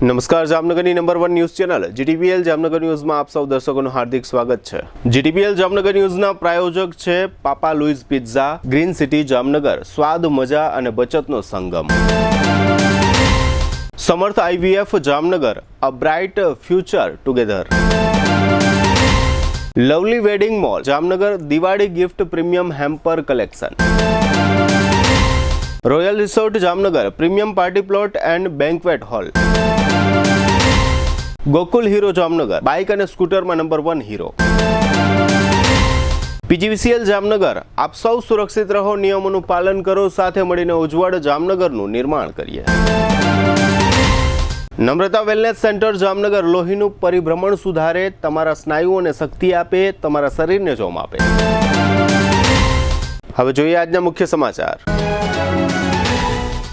નમસ્કાર, જામનગરની number 1 news channel GTPL Jamnagar ન્યૂઝમાં આપ સૌ દર્શકોનું હાર્દિક સ્વાગત છે। જીટીપીએલ જામનગર ન્યૂઝના પ્રાયોજક છે Papa Louis pizza, green city Jamnagar, સ્વાદ, મજા અને બચતનો સંગમ। Samarth IVF Jamnagar, a bright future together. Lovely wedding mall Jamnagar, Diwali gift premium hamper collection. Royal resort Jamnagar, premium party plot and banquet hall. Gokul Hero Jamnagar, bike અને સ્કૂટરમાં નંબર 1 હીરો। PGVCL જામનગર, આપ સૌ સુરક્ષિત રહો, નિયમોનું પાલન કરો, સાથે મળીને ઉજ્જવળ જામનગરનું નિર્માણ કરીએ। નમ્રતા વેલનેસ સેન્ટર જામનગર, લોહીનું પરિભ્રમણ સુધારે, તમારા સ્નાયુઓને શક્તિ આપે, તમારા શરીરને જોમ આપે। હવે જોઈએ આજના મુખ્ય સમાચાર।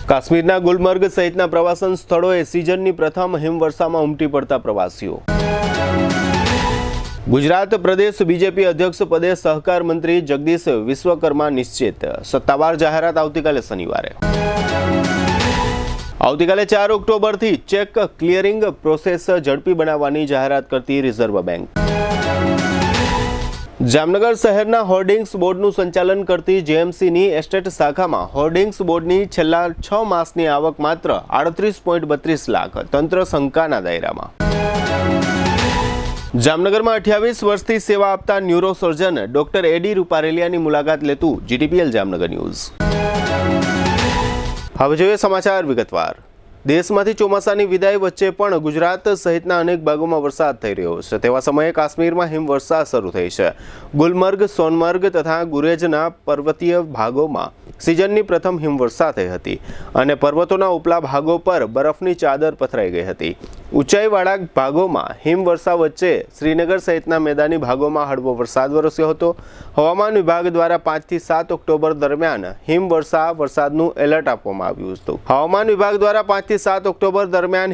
કાશ્મીરના ગુલમર્ગ સહિતના પ્રવાસન સ્થળોએ સિઝનની પ્રથમ હિમવર્ષામાં ઉમટી પડતા પ્રવાસીઓ। ગુજરાત પ્રદેશ બીજેપી અધ્યક્ષ પદે સહકાર મંત્રી જગદીશ વિશ્વકર્મા નિશ્ચિત, સત્તાવાર જાહેરાત આવતીકાલે શનિવારે। આવતીકાલે 4 ઓક્ટોબરથી ચેક ક્લિયરિંગ પ્રોસેસ ઝડપી બનાવવાની જાહેરાત કરતી રિઝર્વ બેંક। જામનગર શહેરના હોર્ડિંગ્સ બોર્ડનું સંચાલન કરતી JMCની એસ્ટેટ શાખામાં હોર્ડિંગ્સ બોર્ડની છેલ્લા 6 માસની આવક માત્ર 38.32 લાખ, તંત્ર શંકાના દાયરામાં। જામનગરમાં 28 વર્ષથી સેવા આપતા ન્યુરોસર્જન ડોક્ટર AD રૂપારેલિયાની મુલાકાત લેતું જીટીપીએલ જામનગર ન્યૂઝ। હવે જોઈએ સમાચાર વિગતવાર। દેશમાંથી ચોમાસાની વિદાય વચ્ચે પણ ગુજરાત સહિતના અનેક ભાગોમાં વરસાદ થઈ રહ્યો છે। તેવા સમયે કાશ્મીરમાં હિમવર્ષા શરૂ થઈ છે। ગુલમર્ગ, સોનમર્ગ તથા ગુરેજના પર્વતીય ભાગોમાં સિઝનની પ્રથમ હિમવર્ષા થઈ હતી અને પર્વતોના ઉપલા ભાગો પર બરફની ચાદર પથરાઈ ગઈ હતી। ઊંચાઈવાળા ભાગોમાં હિમવર્ષા વચ્ચે શ્રીનગર સહિતના મેદાની ભાગોમાં હળવો વરસાદ વરસ્યો હતો। હવામાન વિભાગ દ્વારા 5 થી 7 ઓક્ટોબર દરમિયાન વરસાદનું એલર્ટ આપવામાં આવ્યું હતું। હવામાન વિભાગ દ્વારા 5 થી 7 ઓક્ટોબર દરમિયાન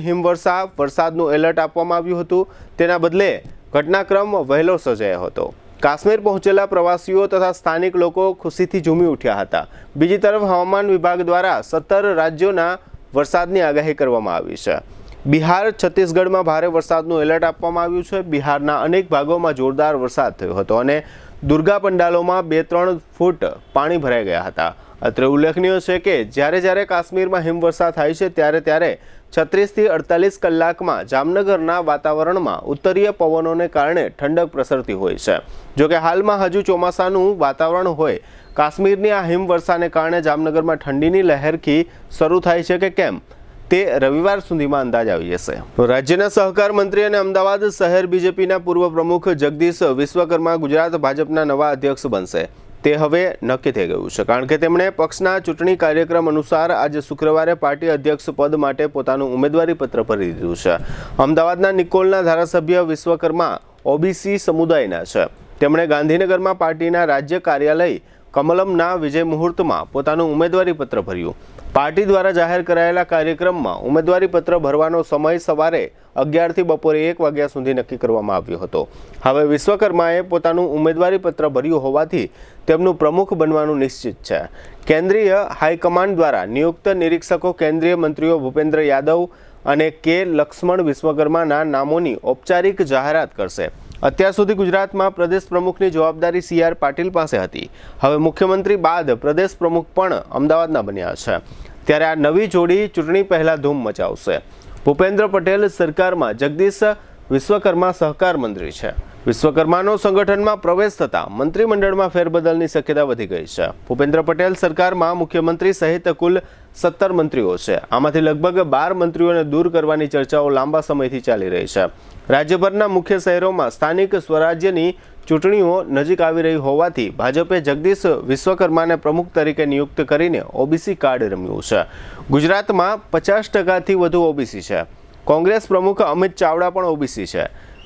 વરસાદનું એલર્ટ આપવામાં આવ્યું હતું। તેના બદલે ઘટનાક્રમ વહેલો સર્જાયો હતો। કાશ્મીર પહોંચેલા પ્રવાસીઓ તથા સ્થાનિક લોકો ખુશીથી ઝૂમી ઉઠ્યા હતા। બીજી તરફ હવામાન વિભાગ દ્વારા 17 રાજ્યોના વરસાદની આગાહી કરવામાં આવી છે। બિહાર, છત્તીસગઢમાં ભારે વરસાદનું એલર્ટ આપવામાં આવ્યું છે। બિહારના અનેક ભાગોમાં જોરદાર વરસાદ થયો હતો અને દુર્ગા પંડાલોમાં 2-3 ફૂટ પાણી ભરાઈ ગયા હતા। અત્રે ઉલ્લેખનીય છે કે જ્યારે કાશ્મીરમાં હિમવર્ષા થાય છે ત્યારે 36 થી 48 કલાકમાં જામનગરના વાતાવરણમાં ઉત્તરીય પવનોને કારણે ઠંડક પ્રસરતી હોય છે। જોકે હાલમાં હજુ ચોમાસાનું વાતાવરણ હોય, કાશ્મીરની આ હિમવર્ષાને કારણે જામનગરમાં ઠંડીની લહેરખી શરૂ થાય છે કે કેમ તે રવિવાર સુધીમાં અંદાજ આવી જશે। રાજ્યના સહકાર મંત્રી અને અમદાવાદ શહેર બીજેપીના પૂર્વ પ્રમુખ જગદીશ વિશ્વકર્મા ગુજરાત ભાજપના નવા અધ્યક્ષ બનશે તે હવે નક્કી થઈ ગયું છે, કારણ કે તેમણે પક્ષના ચૂંટણી કાર્યક્રમ અનુસાર આજે શુક્રવારે પાર્ટી અધ્યક્ષ પદ માટે પોતાનું ઉમેદવારી પત્ર ભરી દીધું છે। અમદાવાદના નિકોલના ધારાસભ્ય વિશ્વકર્મા OBC સમુદાયના છે। તેમણે ગાંધીનગરમાં પાર્ટીના રાજ્ય કાર્યાલય કમલમના વિજય મુહૂર્તમાં પોતાનું ઉમેદવારી પત્ર ભર્યું। પાર્ટી દ્વારા જાહેર કરાયેલા કાર્યક્રમમાં ઉમેદવારી પત્ર ભરવાનો સમય સવારે 11 થી બપોરે 1 વાગ્યા સુધી નક્કી કરવામાં આવ્યો હતો। હવે વિશ્વકર્માએ પોતાનું ઉમેદવારી પત્ર ભર્યું હોવાથી તેમનું પ્રમુખ બનવાનું નિશ્ચિત છે। કેન્દ્રીય હાઈકમાન્ડ દ્વારા નિયુક્ત નિરીક્ષકો કેન્દ્રીય મંત્રીઓ ભૂપેન્દ્ર યાદવ અને કે લક્ષ્મણ વિશ્વકર્માના નામોની ઔપચારિક જાહેરાત કરશે। અત્યાર સુધી ગુજરાતમાં પ્રદેશ પ્રમુખની જવાબદારી CR પાટીલ પાસે હતી। હવે મુખ્યમંત્રી બાદ પ્રદેશ પ્રમુખ પણ અમદાવાદના બન્યા છે, ત્યારે આ નવી જોડી ચૂંટણી પહેલા ધૂમ મચાવશે। ભૂપેન્દ્ર પટેલ સરકારમાં જગદીશ વિશ્વકર્મા સહકાર મંત્રી છે। વિશ્વકર્માનો સંગઠનમાં પ્રવેશ થતાં મંત્રીમંડળમાં ફેરબદલની શક્યતા વધી ગઈ છે। ભૂપેન્દ્ર પટેલ સરકારમાં મુખ્યમંત્રી સહિત કુલ 17 મંત્રીઓ છે। આમાંથી લગભગ 12 મંત્રીઓને દૂર કરવાની ચર્ચાઓ લાંબા સમયથી ચાલી રહી છે। રાજ્યભરના મુખ્ય શહેરોમાં સ્થાનિક સ્વરાજ્યની ચૂંટણીઓ નજીક આવી રહી હોવાથી ભાજપે જગદીશ વિશ્વકર્માને પ્રમુખ તરીકે નિયુક્ત કરીને OBC કાર્ડ રમ્યું છે। ગુજરાતમાં 50%થી વધુ OBC છે। કોંગ્રેસ પ્રમુખ અમિત ચાવડા પણ OBC છે।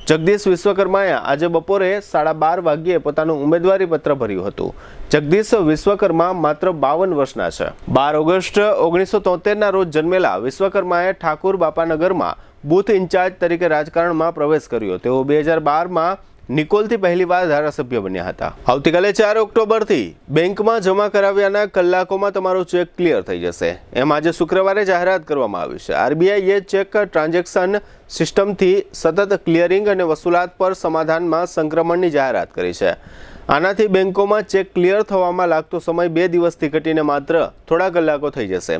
જગદીશ વિશ્વકર્માએ આજે બપોરે 12:30 વાગ્યે પોતાનું ઉમેદવારી પત્ર ભર્યું હતું। જગદીશ વિશ્વકર્મા માત્ર 52 વર્ષના છે। 12 ઓગસ્ટ 1973ના રોજ જન્મેલા વિશ્વકર્માએ ઠાકુર બાપાનગરમાં બૂથ ઇન્ચાર્જ તરીકે રાજકારણમાં પ્રવેશ કર્યો। તેઓ 2012માં નિકોલથી પહેલીવાર ધારાસભ્ય બન્યા હતા. આવતીકાલે 4 ઓક્ટોબરથી બેંકમાં જમા કરાવ્યાના કલાકોમાં તમારો ચેક ક્લિયર થઈ જશે એમ આજે શુક્રવારે જાહેરાત કરવામાં આવી છે. આરબીઆઈએ ચેક ટ્રાન્ઝેક્શન સિસ્ટમથી સતત ક્લિયરિંગ અને વસૂલાત પર સમાધાનમાં સંક્રમણની જાહેરાત કરી છે. આનાથી બેંકોમાં ચેક ક્લિયર થવામાં લાગતો સમય 2 દિવસથી ઘટીને માત્ર થોડા કલાકો થઈ જશે.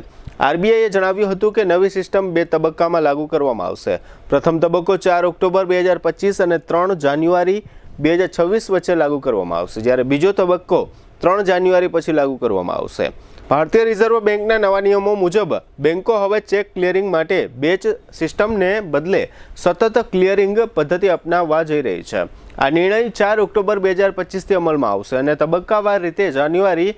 આરબીઆઈએ જણાવ્યું હતું કે નવી સિસ્ટમ 2 તબક્કામાં લાગુ કરવામાં આવશે. પ્રથમ તબક્કો 4 ઓક્ટોબર 2025 અને 3 જાન્યુઆરી 2026 વચ્ચે લાગુ કરવામાં આવશે, જ્યારે બીજો તબક્કો 3 જાન્યુઆરી પછી લાગુ કરવામાં આવશે. ભારતીય રિઝર્વ બેંકના નવા નિયમો મુજબ બેંકો હવે ચેક ક્લિયરિંગ માટે બેચ સિસ્ટમને બદલે સતત ક્લિયરિંગ પદ્ધતિ અપનાવવા જઈ રહી છે. આ નિર્ણય 4 ઓક્ટોબર 2025થી અમલમાં આવશે અને તબક્કાવાર રીતે જાન્યુઆરી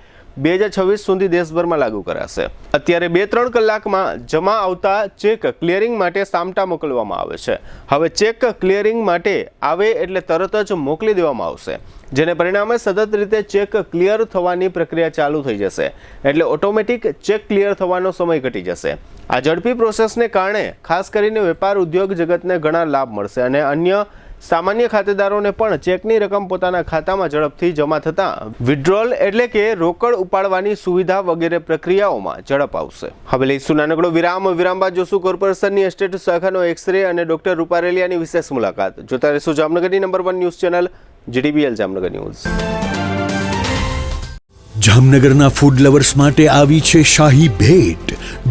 2026 સુધી દેશભરમાં લાગુ કરાશે. અત્યારે 2-3 કલાકમાં જમા આવતા ચેક ક્લિયરિંગ માટે સામટા મોકલવામાં આવે છે. હવે ચેક ક્લિયરિંગ માટે આવે એટલે તરત જ મોકલી દેવામાં આવશે, જેને પરિણામે સતત રીતે ચેક ક્લિયર થવાની પ્રક્રિયા ચાલુ થઈ જશે. એટલે ઓટોમેટિક ચેક ક્લિયર થવાનો સમય ઘટી જશે. આ ઝડપી પ્રોસેસને કારણે ખાસ કરીને વેપાર ઉદ્યોગ જગતને ઘણા લાભ મળશે અને અન્ય સામાન્ય ખાતેદારોને પણ ચેકની રકમ પોતાના ખાતામાં ઝડપથી જમા થતાં વિડ્રોલ એટલે કે રોકડ ઉપાડવાની સુવિધા વગેરે પ્રક્રિયાઓમાં ઝડપ આવશે. હવે લઈશું નાનકડો વિરામ બાદ જોશું કોર્પોરેશનની એસ્ટેટ શાખાનો એક્સરે અને ડોક્ટર રૂપારેલિયાની વિશેષ મુલાકાત. જોતા રહેશું જામનગરની number 1 news channel GDBL Jamnagar news. જામનગરના ફૂડ લવર્સ માટે આવી છે શાહી ભેટ.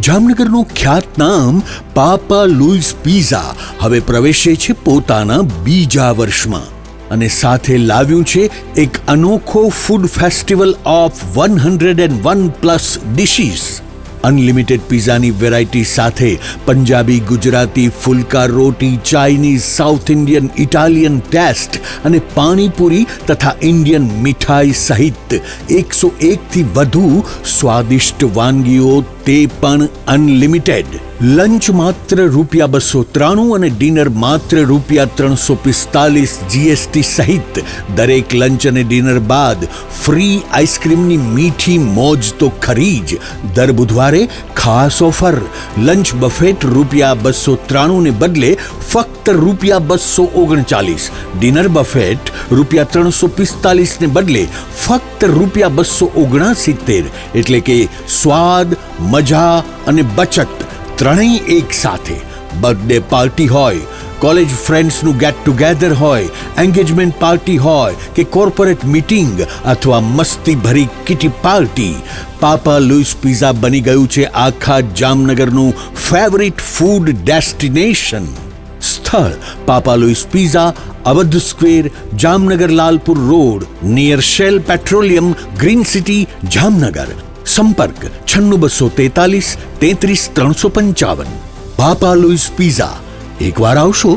જામનગરનું ખ્યાતનામ પાપા લુઈસ પિઝા હવે પ્રવેશે છે પોતાના બીજા વર્ષમાં અને સાથે લાવ્યું છે એક અનોખો food festival of 101+ dishes. Unlimited પિઝાની વેરાયટી સાથે પંજાબી, ગુજરાતી, ફુલકા રોટી, Chinese, South Indian, Italian taste અને પાણીપુરી તથા ઇન્ડિયન મીઠાઈ સહિત 101થી વધુ સ્વાદિષ્ટ વાનગીઓ, તે પણ અનલિમિટેડ. લંચ માત્ર ₹293 અને ડિનર માત્ર ₹345 GST સહિત. દરેક લંચ અને ડિનર બાદ ફ્રી આઈસ્ક્રીમની મીઠી મોજ તો ખરી જ. દર બુધવારે ખાસ ઓફર. લંચ બફેટ ₹293 ને બદલે ફક્ત ₹239. ડિનર બફેટ ₹345 ને બદલે ફક્ત ₹279. એટલે કે સ્વાદ, મજા અને બચત ત્રણેય એક સાથે. બર્થડે પાર્ટી હોય, કોલેજ ફ્રેન્ડ્સનું ગેટ ટુગેધર હોય, એન્ગેજમેન્ટ પાર્ટી હોય કે કોર્પોરેટ મીટિંગ અથવા મસ્તી ભરી kitty party, Papa Louis pizza બની ગયું છે આખા જામનગરનું ફેવરિટ ફૂડ ડેસ્ટિનેશન. સ્થળ Papa Louis pizza, Awadh square, Jamnagar Lalpur road, near Shell petroleum, green city, Jamnagar. સંપર્ક 96 243 33 355. Papa Louis pizza. એકવાર આવશો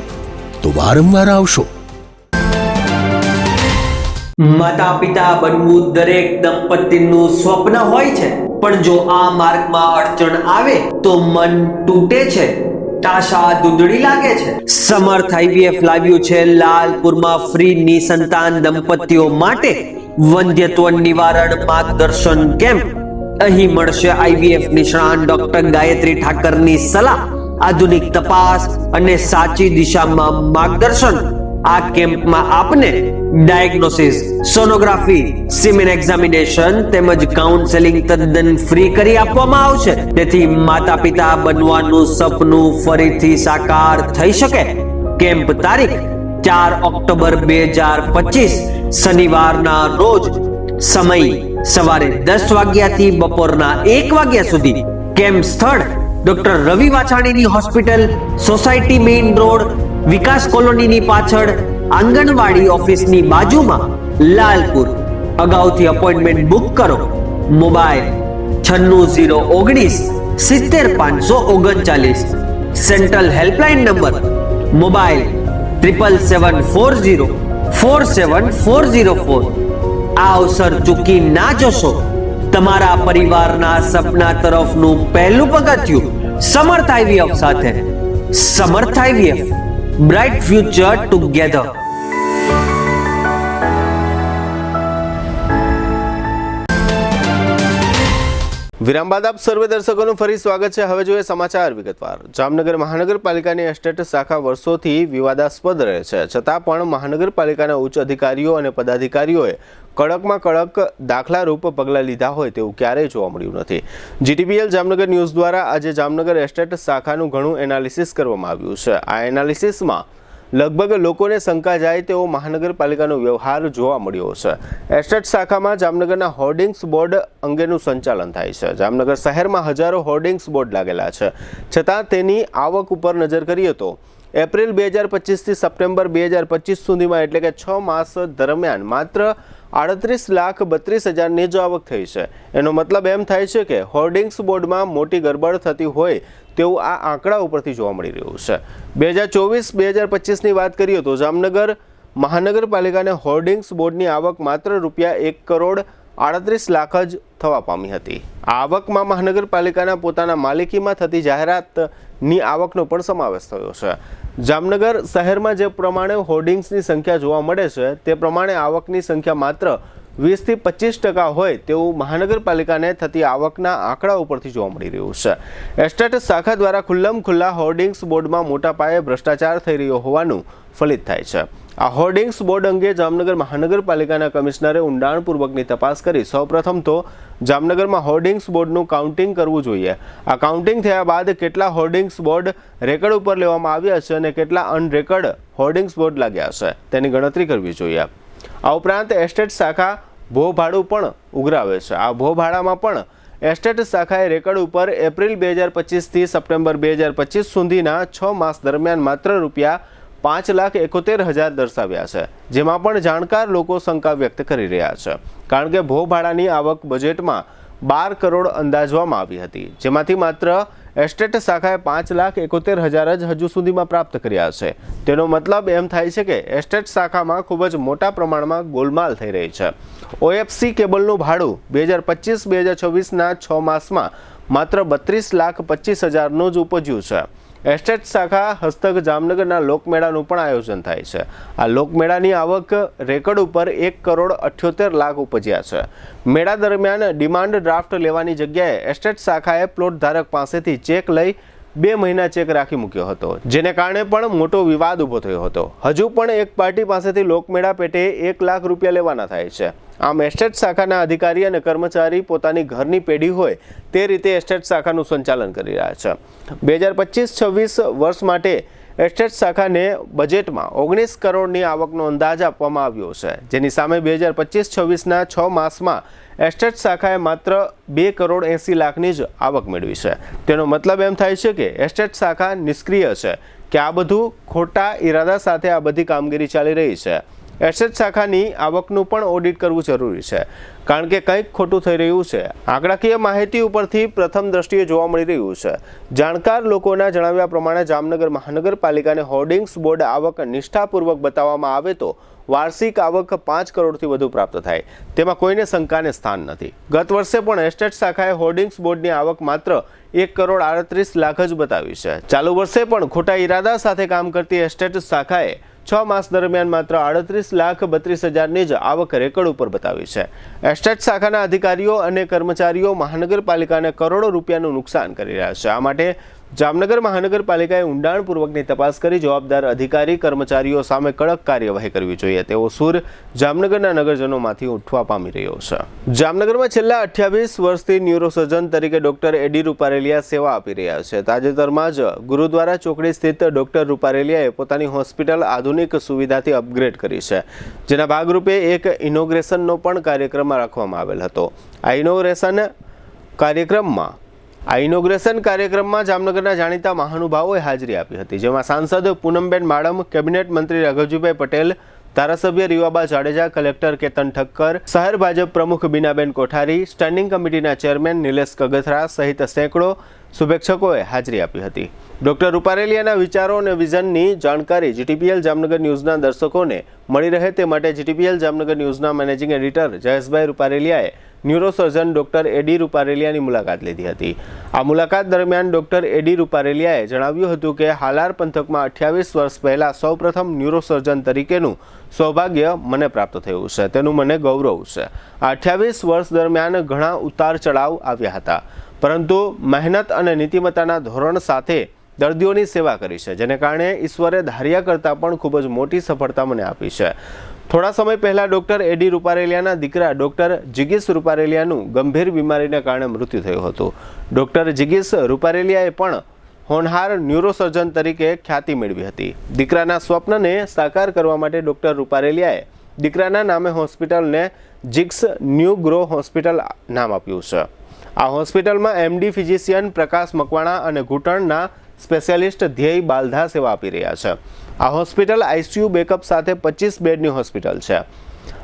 તો વારંવાર આવશો. માતા પિતા બનવું દરેક દંપતીનું સ્વપ્ન હોય છે, પણ જો આ માર્ગમાં અડચણ આવે તો મન તૂટે છે, આશા ધૂંધળી લાગે છે. સમર્થ IVF લાવ્યું છે લાલપુરમાં ફ્રી નિસંતાન દંપતીઓ માટે વંધ્યત્વ નિવારણ માર્ગદર્શન કેમ્પ. અહીં મળશે IVF નિષ્ણાત ડોક્ટર ગાયત્રી ઠાકરની સલાહ, આધુનિક તપાસ અને સાચી દિશામાં માર્ગદર્શન. આ કેમ્પમાં આપને ડાયગ્નોસિસ, સોનોગ્રાફી, સિમેન એક્ઝામિનેશન તેમજ કાઉન્સેલિંગ તદ્દન ફ્રી કરી આપવામાં આવશે, તેથી માતા પિતા બનવાનું સપનું ફરીથી સાકાર થઈ શકે. કેમ્પ તારીખ 4 ઓક્ટોબર 2025 શનિવારના રોજ. સમય સવારે 10 વાગ્યાથી બપોરના 1 વાગ્યા સુધી. કેમ્પ સ્થળ ડોક્ટર રવિ વાછાણીની હોસ્પિટલ, સોસાયટી મેઇન રોડ, વિકાસ કોલોનીની પાછળ, આંગણવાડી ઓફિસની બાજુમાં, લાલપુર. અગાઉથી અપોઇન્ટમેન્ટ બુક કરો. Mobile 96 019 70539. Central helpline number mobile 77740 47404. આ અવસર ચૂકી ના જશો. તમારા પરિવારના સપના તરફનું પહેલું પગથિયું સમર્થ IVF સાથે. સમર્થ IVF, બ્રાઇટ ફ્યુચર ટુગેધર. વિરામ બાદ આપ સર્વે દર્શકોનું ફરી સ્વાગત છે। હવે જોઈએ સમાચાર વિગતવાર। જામનગર મહાનગરપાલિકાની એસ્ટેટ શાખા વર્ષોથી વિવાદાસ્પદ રહે છે, છતાં પણ મહાનગરપાલિકાના ઉચ્ચ અધિકારીઓ અને પદાધિકારીઓએ કડકમાં કડક દાખલારૂપ પગલાં લીધા હોય તેવું ક્યારેય જોવા મળ્યું નથી। જીટીપીએલ જામનગર ન્યૂઝ દ્વારા આજે જામનગર એસ્ટેટ શાખાનું ઘણું એનાલિસિસ કરવામાં આવ્યું છે। આ એનાલિસિસમાં લગભગ લોકોને શંકા જાય તેવો મહાનગરપાલિકાનો વ્યવહાર જોવા મળ્યો છે। એસ્ટેટ શાખામાં જામનગરના હોર્ડિંગ્સ બોર્ડ અંગેનું સંચાલન થાય છે। જામનગર શહેરમાં હજારો હોર્ડિંગ્સ બોર્ડ લાગેલા છે, છતાં તેની આવક ઉપર નજર કરીએ તો એપ્રિલ 2025થી સપ્ટેમ્બર 2025 સુધીમાં એટલે કે 6 માસ દરમિયાન માત્ર 38,32,000ની જ આવક થઈ છે। એનો મતલબ એમ થાય છે કે હોર્ડિંગ્સ બોર્ડમાં મોટી ગરબડ થતી હોય તેવું આ આંકડા ઉપરથી જોવા મળી રહ્યું છે। 2024-2025ની વાત કરીએ તો જામનગર મહાનગરપાલિકાને હોર્ડિંગ્સ બોર્ડની આવક માત્ર ₹1,38 લાખ જ થવા પામી હતી। આ આવકમાં મહાનગરપાલિકાના પોતાના માલિકીમાં થતી જાહેરાતની આવકનો પણ સમાવેશ થયો છે। જામનગર શહેરમાં જે પ્રમાણે હોર્ડિંગ્સની સંખ્યા જોવા મળે છે તે પ્રમાણે આવકની સંખ્યા માત્ર 20થી 25% હોય તેવું મહાનગરપાલિકાને થતી આવકના આંકડા ઉપરથી જોવા મળી રહ્યું છે। એસ્ટેટ શાખા દ્વારા ખુલ્લા હોર્ડિંગ્સ બોર્ડમાં મોટા પાયે ભ્રષ્ટાચાર થઈ રહ્યો હોવાનું ફલિત થાય છે। આ હોર્ડિંગ્સ બોર્ડ અંગે જામનગર મહાનગરપાલિકાના કમિશનરે ઊંડાણપૂર્વકની તપાસ કરી સૌપ્રથમ તો જામનગરમાં હોર્ડિંગ્સ બોર્ડનું કાઉન્ટિંગ કરવું જોઈએ। આ કાઉન્ટિંગ થયા બાદ કેટલા હોર્ડિંગ્સ બોર્ડ રેકર્ડ ઉપર લેવામાં આવ્યા છે અને કેટલા અનરેકર્ડ હોર્ડિંગ્સ બોર્ડ લાગ્યા છે તેની ગણતરી કરવી જોઈએ। આ ઉપરાંત એસ્ટેટ શાખા ભોભાડું પણ ઉઘરાવે છે। આ ભોભાડામાં પણ એસ્ટેટ શાખાએ રેકર્ડ ઉપર એપ્રિલ 2025થી સપ્ટેમ્બર 2025 સુધીના 6 માસ દરમિયાન માત્ર ₹5,71,000 દર્શાવ્યા છે, જેમાં પણ જાણકાર લોકો શંકા વ્યક્ત કરી રહ્યા છે, કારણ કે ભોભાડાની આવક બજેટમાં 12 કરોડ અંદાજવામાં આવી હતી, જેમાંથી માત્ર એસ્ટેટ શાખાએ ₹5,71,000 જ હજુ સુધીમાં પ્રાપ્ત કર્યા છે। તેનો મતલબ એમ થાય છે કે એસ્ટેટ શાખામાં ખૂબ જ મોટા પ્રમાણમાં ગોલમાલ થઈ રહી છે। ઓએફસી કેબલનું ભાડું 2025-2026ના 6 માસમાં માત્ર ₹32,25,000નું જ ઉપજ્યું છે। એસ્ટેટ શાખા હસ્તક જામનગરના લોકમેળાનું પણ આયોજન થાય છે। આ લોકમેળાની આવક રેકર્ડ ઉપર 1,78 લાખ ઉપજ્યા છે। મેળા દરમિયાન ડિમાન્ડ ડ્રાફ્ટ લેવાની જગ્યાએ એસ્ટેટ શાખાએ પ્લોટ ધારક પાસેથી ચેક લઈ 2 મહિના ચેક રાખી મૂક્યો હતો, જેને કારણે પણ મોટો વિવાદ ઊભો થયો હતો। હજુ પણ એક પાર્ટી પાસેથી લોકમેળા પેટે ₹1 લાખ લેવાના થાય છે। આમ એસ્ટેટ શાખાના અધિકારી અને કર્મચારી પોતાની ઘરની પેઢી હોય તે રીતે એસ્ટેટ શાખાનું સંચાલન કરી રહ્યા છે। 2025-26 વર્ષ માટે એસ્ટેટ શાખાને બજેટમાં 19 કરોડની આવકનો અંદાજ આપવામાં આવ્યો છે, જેની સામે 2025-26ના 6 માસમાં એસ્ટેટ શાખાએ માત્ર 2,80 લાખની જ આવક મેળવી છે। તેનો મતલબ એમ થાય છે કે એસ્ટેટ શાખા નિષ્ક્રિય છે કે આ બધું ખોટા ઈરાદા સાથે આ બધી કામગીરી ચાલી રહી છે। એસ્ટેટ શાખાની આવકનું પણ ઓડિટ કરવું જરૂરી છે, કારણ કે કંઈક ખોટું થઈ રહ્યું છે। આંકડાકીય માહિતી ઉપરથી પ્રથમ દ્રષ્ટિએ જોવા મળી રહ્યું છે। જાણકાર લોકોના જણાવ્યા પ્રમાણે જામનગર મહાનગરપાલિકાને હોર્ડિંગ્સ બોર્ડ આવક નિષ્ઠાપૂર્વક બતાવવામાં આવે તો વાર્ષિક આવક 5 કરોડથી વધુ પ્રાપ્ત થાય, તેમાં કોઈને શંકાને સ્થાન નથી। ગત વર્ષે પણ એસ્ટેટ શાખાએ હોર્ડિંગ્સ બોર્ડની આવક માત્ર ₹1,38 લાખ જ બતાવી છે। ચાલુ વર્ષે પણ ખોટા ઈરાદા સાથે કામ કરતી એસ્ટેટ શાખાએ 6 માસ દરમિયાન માત્ર ₹38,32,000ની જ આવક રેકર્ડ ઉપર બતાવી છે। એસ્ટેટ શાખાના અધિકારીઓ અને કર્મચારીઓ મહાનગરપાલિકાને કરોડો રૂપિયાનું નુકસાન કરી રહ્યા છે। આ માટે જામનગર મહાનગરપાલિકાએ ઊંડાણપૂર્વકની તપાસ કરી જવાબદાર અધિકારી કર્મચારીઓ સામે કડક કાર્યવાહી કરવી જોઈએ તેવો સૂર જામનગરના નગરજનોમાંથી ઉઠવા પામી રહ્યો છે। જામનગરમાં છેલ્લા 28 વર્ષથી ન્યુરોસર્જન તરીકે ડોક્ટર એડી રૂપારેલિયા સેવા આપી રહ્યા છે। તાજેતરમાં જ ગુરુદ્વારા ચોકડી સ્થિત ડોક્ટર રૂપારેલિયાએ પોતાની હોસ્પિટલ આધુનિક સુવિધાથી અપગ્રેડ કરી છે, જેના ભાગરૂપે એક ઇનોગ્રેશનનો પણ કાર્યક્રમ રાખવામાં આવેલ હતો। આ ઇનોગ્રેશન કાર્યક્રમમાં જામનગરના જાણીતા મહાનુભાવોએ હાજરી આપી હતી, જેમાં સાંસદ પૂનમબેન માડમ, કેબિનેટ મંત્રી રાઘવજીભાઈ પટેલ, ધારાસભ્ય રીવાબા જાડેજા, કલેક્ટર કેતન ઠક્કર, શહેર ભાજપ પ્રમુખ બીનાબેન કોઠારી, સ્ટેન્ડિંગ કમિટીના ચેરમેન નિલેશ કગથરા સહિત સેંકડો શુભેચ્છકોએ હાજરી આપી હતી। ડોક્ટર રૂપારેલિયાના વિચારો અને વિઝનની જાણકારી જીટીપીએલ જામનગર ન્યૂઝના દર્શકોને મળી રહે તે માટે જીટીપીએલ જામનગર ન્યૂઝના મેનેજિંગ એડિટર જયેશભાઈ રૂપારેલિયાએ ન્યુરોસર્જન ડૉક્ટર એડી રૂપારેલિયાની મુલાકાત લીધી હતી. આ મુલાકાત દરમિયાન ડૉક્ટર એડી રૂપારેલિયાએ જણાવ્યું હતું કે હાલાર પંથકમાં 28 વર્ષ પહેલાં સૌપ્રથમ ન્યુરોસર્જન તરીકેનું સૌભાગ્ય મને પ્રાપ્ત થયું છે, તેનું મને ગૌરવ છે. આ 28 વર્ષ દરમિયાન ઘણા ઉતાર ચઢાવ આવ્યા હતા, પરંતુ મહેનત અને નીતિમત્તાના ધોરણ સાથે દર્દીઓની સેવા કરી છે, જેને કારણે ઈશ્વરે ધાર્યા કરતાં પણ ખૂબ જ મોટી સફળતા મને આપી છે. થોડા સમય પહેલાં ડૉક્ટર એડી રૂપારેલિયાના દીકરા ડૉક્ટર જિગીશ રૂપારેલિયાનું ગંભીર બીમારીને કારણે મૃત્યુ થયું હતું. ડૉક્ટર જિગીશ રૂપારેલિયાએ પણ હોનહાર ન્યુરોસર્જન તરીકે ખ્યાતિ મેળવી હતી. દીકરાના સ્વપ્નને સાકાર કરવા માટે ડૉક્ટર રૂપારેલિયાએ દીકરાના નામે હોસ્પિટલને જિગ્સ ન્યૂ ગ્રો હોસ્પિટલ નામ આપ્યું છે. આ હોસ્પિટલમાં MD ફિઝિશિયન પ્રકાશ મકવાણા અને ઘૂંટણના સ્પેશિયાલિસ્ટ ધ્યેય બાલધા સેવા આપી રહ્યા છે. આ હોસ્પિટલ ICU બેકઅપ સાથે 25 બેડની હોસ્પિટલ છે.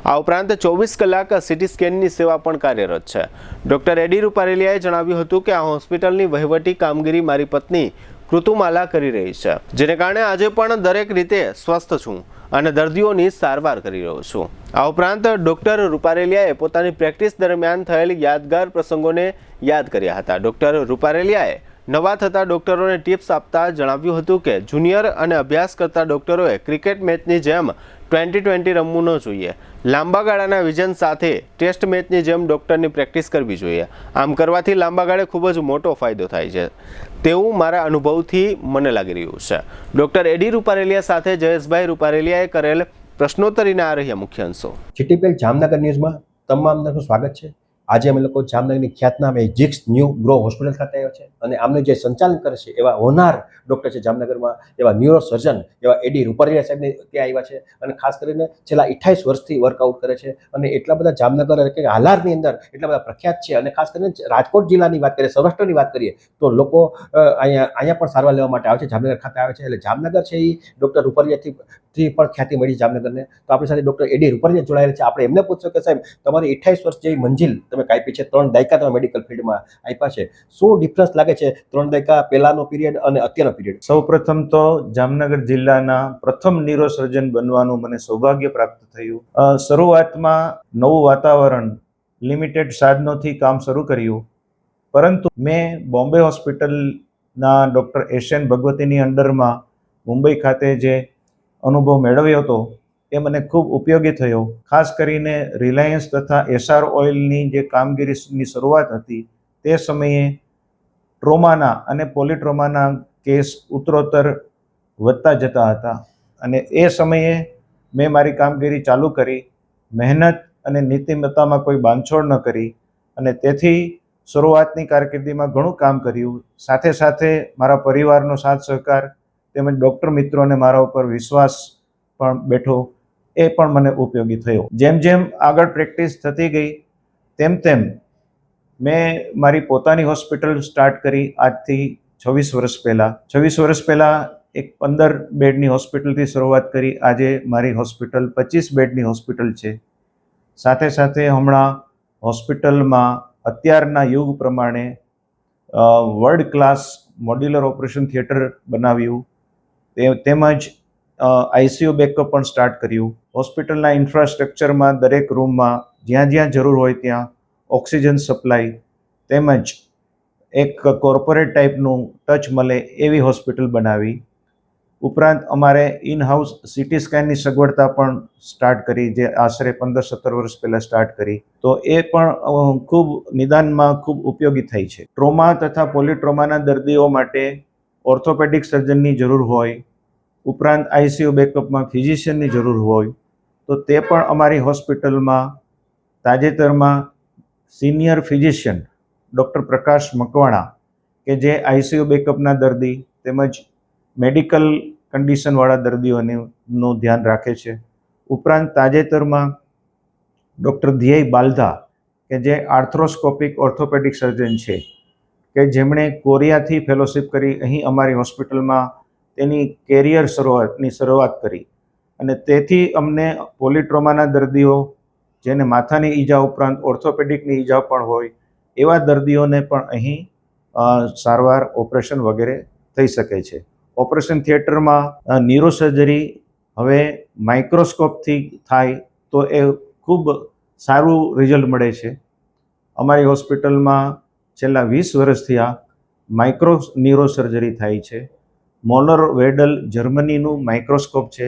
આ ઉપરાંત 24 કલાક CT સ્કેનની સેવા પણ કાર્યરત છે. ડૉક્ટર એડી રૂપારેલિયાએ જણાવ્યું હતું કે આ હોસ્પિટલની વહીવટી કામગીરી મારી પત્ની કૃતુમાલા કરી રહી છે, જેને કારણે આજે પણ દરેક રીતે સ્વસ્થ છું અને દર્દીઓની સારવાર કરી રહ્યો છું. આ ઉપરાંત ડૉક્ટર રૂપારેલિયાએ પોતાની પ્રેક્ટિસ દરમિયાન થયેલ યાદગાર પ્રસંગોને યાદ કર્યા હતા. ડૉક્ટર રૂપારેલિયાએ નવા થતા ડૉક્ટરોને ટિપ્સ આપતા જણાવ્યું હતું કે જુનિયર અને અભ્યાસ કરતા ડૉક્ટરોએ ક્રિકેટ મેચની જેમ 20-20 રમવું ન જોઈએ. લાંબા ગાળાના વિઝન સાથે ટેસ્ટ મેચની જેમ ડૉક્ટરની પ્રેક્ટિસ કરવી જોઈએ. આમ કરવાથી લાંબા ગાળે ખૂબ જ મોટો ફાયદો થાય છે, તેવું મારા અનુભવથી મને લાગી રહ્યું છે. ડૉક્ટર એડી રૂપારેલિયા સાથે જયેશભાઈ રૂપારેલિયાએ કરેલ પ્રશ્નોત્તરીના આ રહ્યા મુખ્ય અંશો. GTPL જામનગર ન્યૂઝમાં તમામનું સ્વાગત છે. આજે અમે લોકો જામનગરની ખ્યાતનામ જિગ્સ ન્યૂ ગ્રો હોસ્પિટલ ખાતે આવ્યા છે અને આમને જે સંચાલન કરે છે એવા હોનાર ડૉક્ટર છે જામનગરમાં, એવા ન્યુરોસર્જન એવા એડી રૂપારેલિયા સાહેબને ત્યાં આવ્યા છે અને ખાસ કરીને છેલ્લા 28 વર્ષથી વર્કઆઉટ કરે છે અને એટલા બધા જામનગર કે હાલારની અંદર એટલા બધા પ્રખ્યાત છે. અને ખાસ કરીને રાજકોટ જિલ્લાની વાત કરીએ, સૌરાષ્ટ્રની વાત કરીએ તો લોકો અહીંયા પણ સારવાર લેવા માટે આવે છે, જામનગર ખાતે આવે છે. એટલે જામનગર છે એ ડૉક્ટર રૂપારેલિયાથી પણ ખ્યાતિ મળી જામનગરને. તો આપણી સાથે ડૉક્ટર એડી રૂપારેલિયા જોડાયેલા છે. આપણે એમને પૂછશું કે સાહેબ, તમારી 28 વર્ષ જેવી મંજિલ તમે કાપી છે, 3 દાયકા તમે મેડિકલ ફિલ્ડમાં આપ્યા છે, શું ડિફરન્સ લાગે છે 3 દાયકા પહેલાનો પીરિયડ અને અત્યારનો પીરિયડ? સૌપ્રથમ તો જામનગર જિલ્લાના પ્રથમ ન્યુરોસર્જન બનવાનું મને સૌભાગ્ય પ્રાપ્ત થયું. શરૂઆતમાં નવું વાતાવરણ, લિમિટેડ સાધનોથી કામ શરૂ કર્યું, પરંતુ મેં બોમ્બે હોસ્પિટલના ડૉક્ટર SN ભગવતીની અંડરમાં મુંબઈ ખાતે જે અનુભવ મેળવ્યો હતો એ મને ખૂબ ઉપયોગી થયો. ખાસ કરીને રિલાયન્સ તથા SR ઓઇલની જે કામગીરીની શરૂઆત હતી તે સમયે ટ્રોમાના અને પોલિટ્રોમાના કેસ ઉત્તરોત્તર વધતા જતા હતા અને એ સમયે મેં મારી કામગીરી ચાલુ કરી. મહેનત અને નીતિમત્તામાં કોઈ બાંધછોડ ન કરી અને તેથી શરૂઆતની કારકિર્દીમાં ઘણું કામ કર્યું. સાથે સાથે મારા પરિવારનો સાથ સહકાર તેમજ ડૉક્ટર મિત્રોને મારા ઉપર વિશ્વાસ પણ બેઠો, એ પણ મને ઉપયોગી થયો. જેમ જેમ આગળ પ્રેક્ટિસ થતી ગઈ તેમ તેમ મેં મારી પોતાની હોસ્પિટલ સ્ટાર્ટ કરી આજથી 26 વર્ષ પહેલાં. 26 વર્ષ પહેલાં એક 15 બેડની હોસ્પિટલથી શરૂઆત કરી. આજે મારી હોસ્પિટલ 25 બેડની હોસ્પિટલ છે. સાથે સાથે હમણાં હોસ્પિટલમાં અત્યારના યુગ પ્રમાણે world class modular operation theatre બનાવ્યું, તેમજ ICU બેકઅપ પણ સ્ટાર્ટ કર્યું. હોસ્પિટલના ઇન્ફ્રાસ્ટ્રક્ચરમાં દરેક રૂમમાં જ્યાં જ્યાં જરૂર હોય ત્યાં ઓક્સિજન સપ્લાય તેમજ એક કોર્પોરેટ ટાઈપનું ટચ મળે એવી હોસ્પિટલ બનાવી. ઉપરાંત અમારે ઇન હાઉસ CT સ્કેનની સગવડતા પણ સ્ટાર્ટ કરી, જે આશરે 15-17 વર્ષ પહેલાં સ્ટાર્ટ કરી. તો એ પણ ખૂબ નિદાનમાં ખૂબ ઉપયોગી થઈ છે. ટ્રોમા તથા પોલિટ્રોમાના દર્દીઓ માટે ઓર્થોપેડિક સર્જનની જરૂર હોય, ઉપરાંત ICU બેકઅપમાં ફિઝિશિયનની જરૂર હોય તો તે પણ અમારી હોસ્પિટલમાં તાજેતરમાં સિનિયર ફિઝિશિયન ડૉક્ટર પ્રકાશ મકવાણા કે જે ICU બેકઅપના દર્દી તેમજ મેડિકલ કન્ડિશનવાળા દર્દીઓનું ધ્યાન રાખે છે. ઉપરાંત તાજેતરમાં ડૉક્ટર ધ્યેય બાલધા કે જે આર્થ્રોસ્કોપિક ઓર્થોપેડિક સર્જન છે, કે જેમણે કોરિયાથી ફેલોશિપ કરી અહીં અમારી હોસ્પિટલમાં તેની કેરિયર શરૂઆત કરી અને તેથી અમને પોલિટ્રોમાના દર્દીઓ જેને માથાની ઈજા ઉપરાંત ઓર્થોપેડિકની ઈજા પણ હોય એવા દર્દીઓને પણ અહીં સારવાર, ઓપરેશન વગેરે થઈ શકે છે. ઓપરેશન થિયેટરમાં ન્યુરોસર્જરી હવે માઇક્રોસ્કોપથી થાય તો એ ખૂબ સારું રિઝલ્ટ મળે છે. અમારી હોસ્પિટલમાં છેલ્લા 20 વર્ષથી આ માઇક્રો ન્યુરોસર્જરી થાય છે. મોલર વેડલ જર્મનીનું માઇક્રોસ્કોપ છે.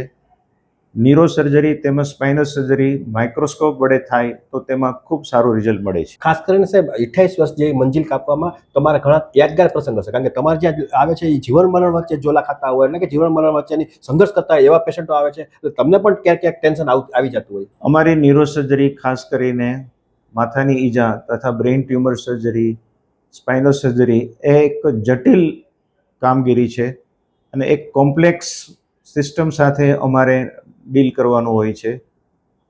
ન્યુરોસર્જરી તેમજ સ્પાઇનલ સર્જરી માઇક્રોસ્કોપ વડે થાય તો તેમાં ખૂબ સારું રિઝલ્ટ મળે છે. ખાસ કરીને સાહેબ 28 વર્ષ જે મંજિલ કાપવામાં તમારા ઘણા યાદગાર પ્રસંગ હશે, કારણ કે તમારે જ્યાં આવે છે એ જીવન મરણ વચ્ચે ઝોલા ખાતા હોય, એટલે કે જીવન મરણ વચ્ચેની સંઘર્ષ કરતા હોય એવા પેશન્ટો આવે છે, તો તમને પણ ક્યાંક ટેન્શન આવી જતું હોય. અમારી ન્યુરોસર્જરી ખાસ કરીને માથાની ઈજા તથા brain tumour surgery, spinal surgery એ એક જટિલ કામગીરી છે અને એક કોમ્પ્લેક્સ સિસ્ટમ સાથે અમારે ડીલ કરવાનું હોય છે.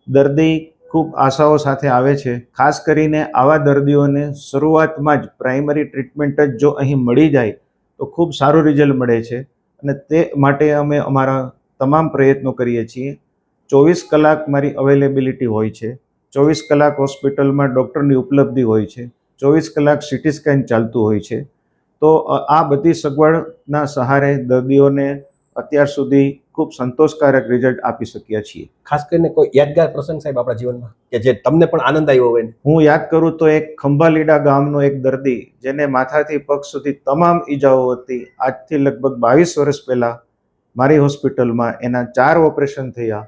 દર્દી ખૂબ આશાઓ સાથે આવે છે. ખાસ કરીને આવા દર્દીઓને શરૂઆતમાં જ પ્રાઇમરી ટ્રીટમેન્ટ જ જો અહીં મળી જાય તો ખૂબ સારું રિઝલ્ટ મળે છે અને તે માટે અમે અમારા તમામ પ્રયત્નો કરીએ છીએ. 24 કલાક મારી અવેલેબિલિટી હોય છે. 24 કલાક હોસ્પિટલમાં ડૉક્ટરની ઉપલબ્ધિ હોય છે. 24 કલાક સિટી સ્કેન ચાલતું હોય છે. તો આ બધી સગવડના સહારે દર્દીઓને અત્યાર સુધી ખૂબ સંતોષકારક રિઝલ્ટ આપી શક્યા છીએ. ખાસ કરીને કોઈ યાદગાર પ્રસંગ સાહેબ આપણા જીવનમાં કે જે તમને પણ આનંદ આવ્યો હોય? હું યાદ કરું તો એક ખંભાલીડા ગામનો એક દર્દી જેને માથાથી પગ સુધી તમામ ઈજાઓ હતી, આજથી લગભગ 22 વર્ષ પહેલાં મારી હોસ્પિટલમાં એના 4 ઓપરેશન થયા.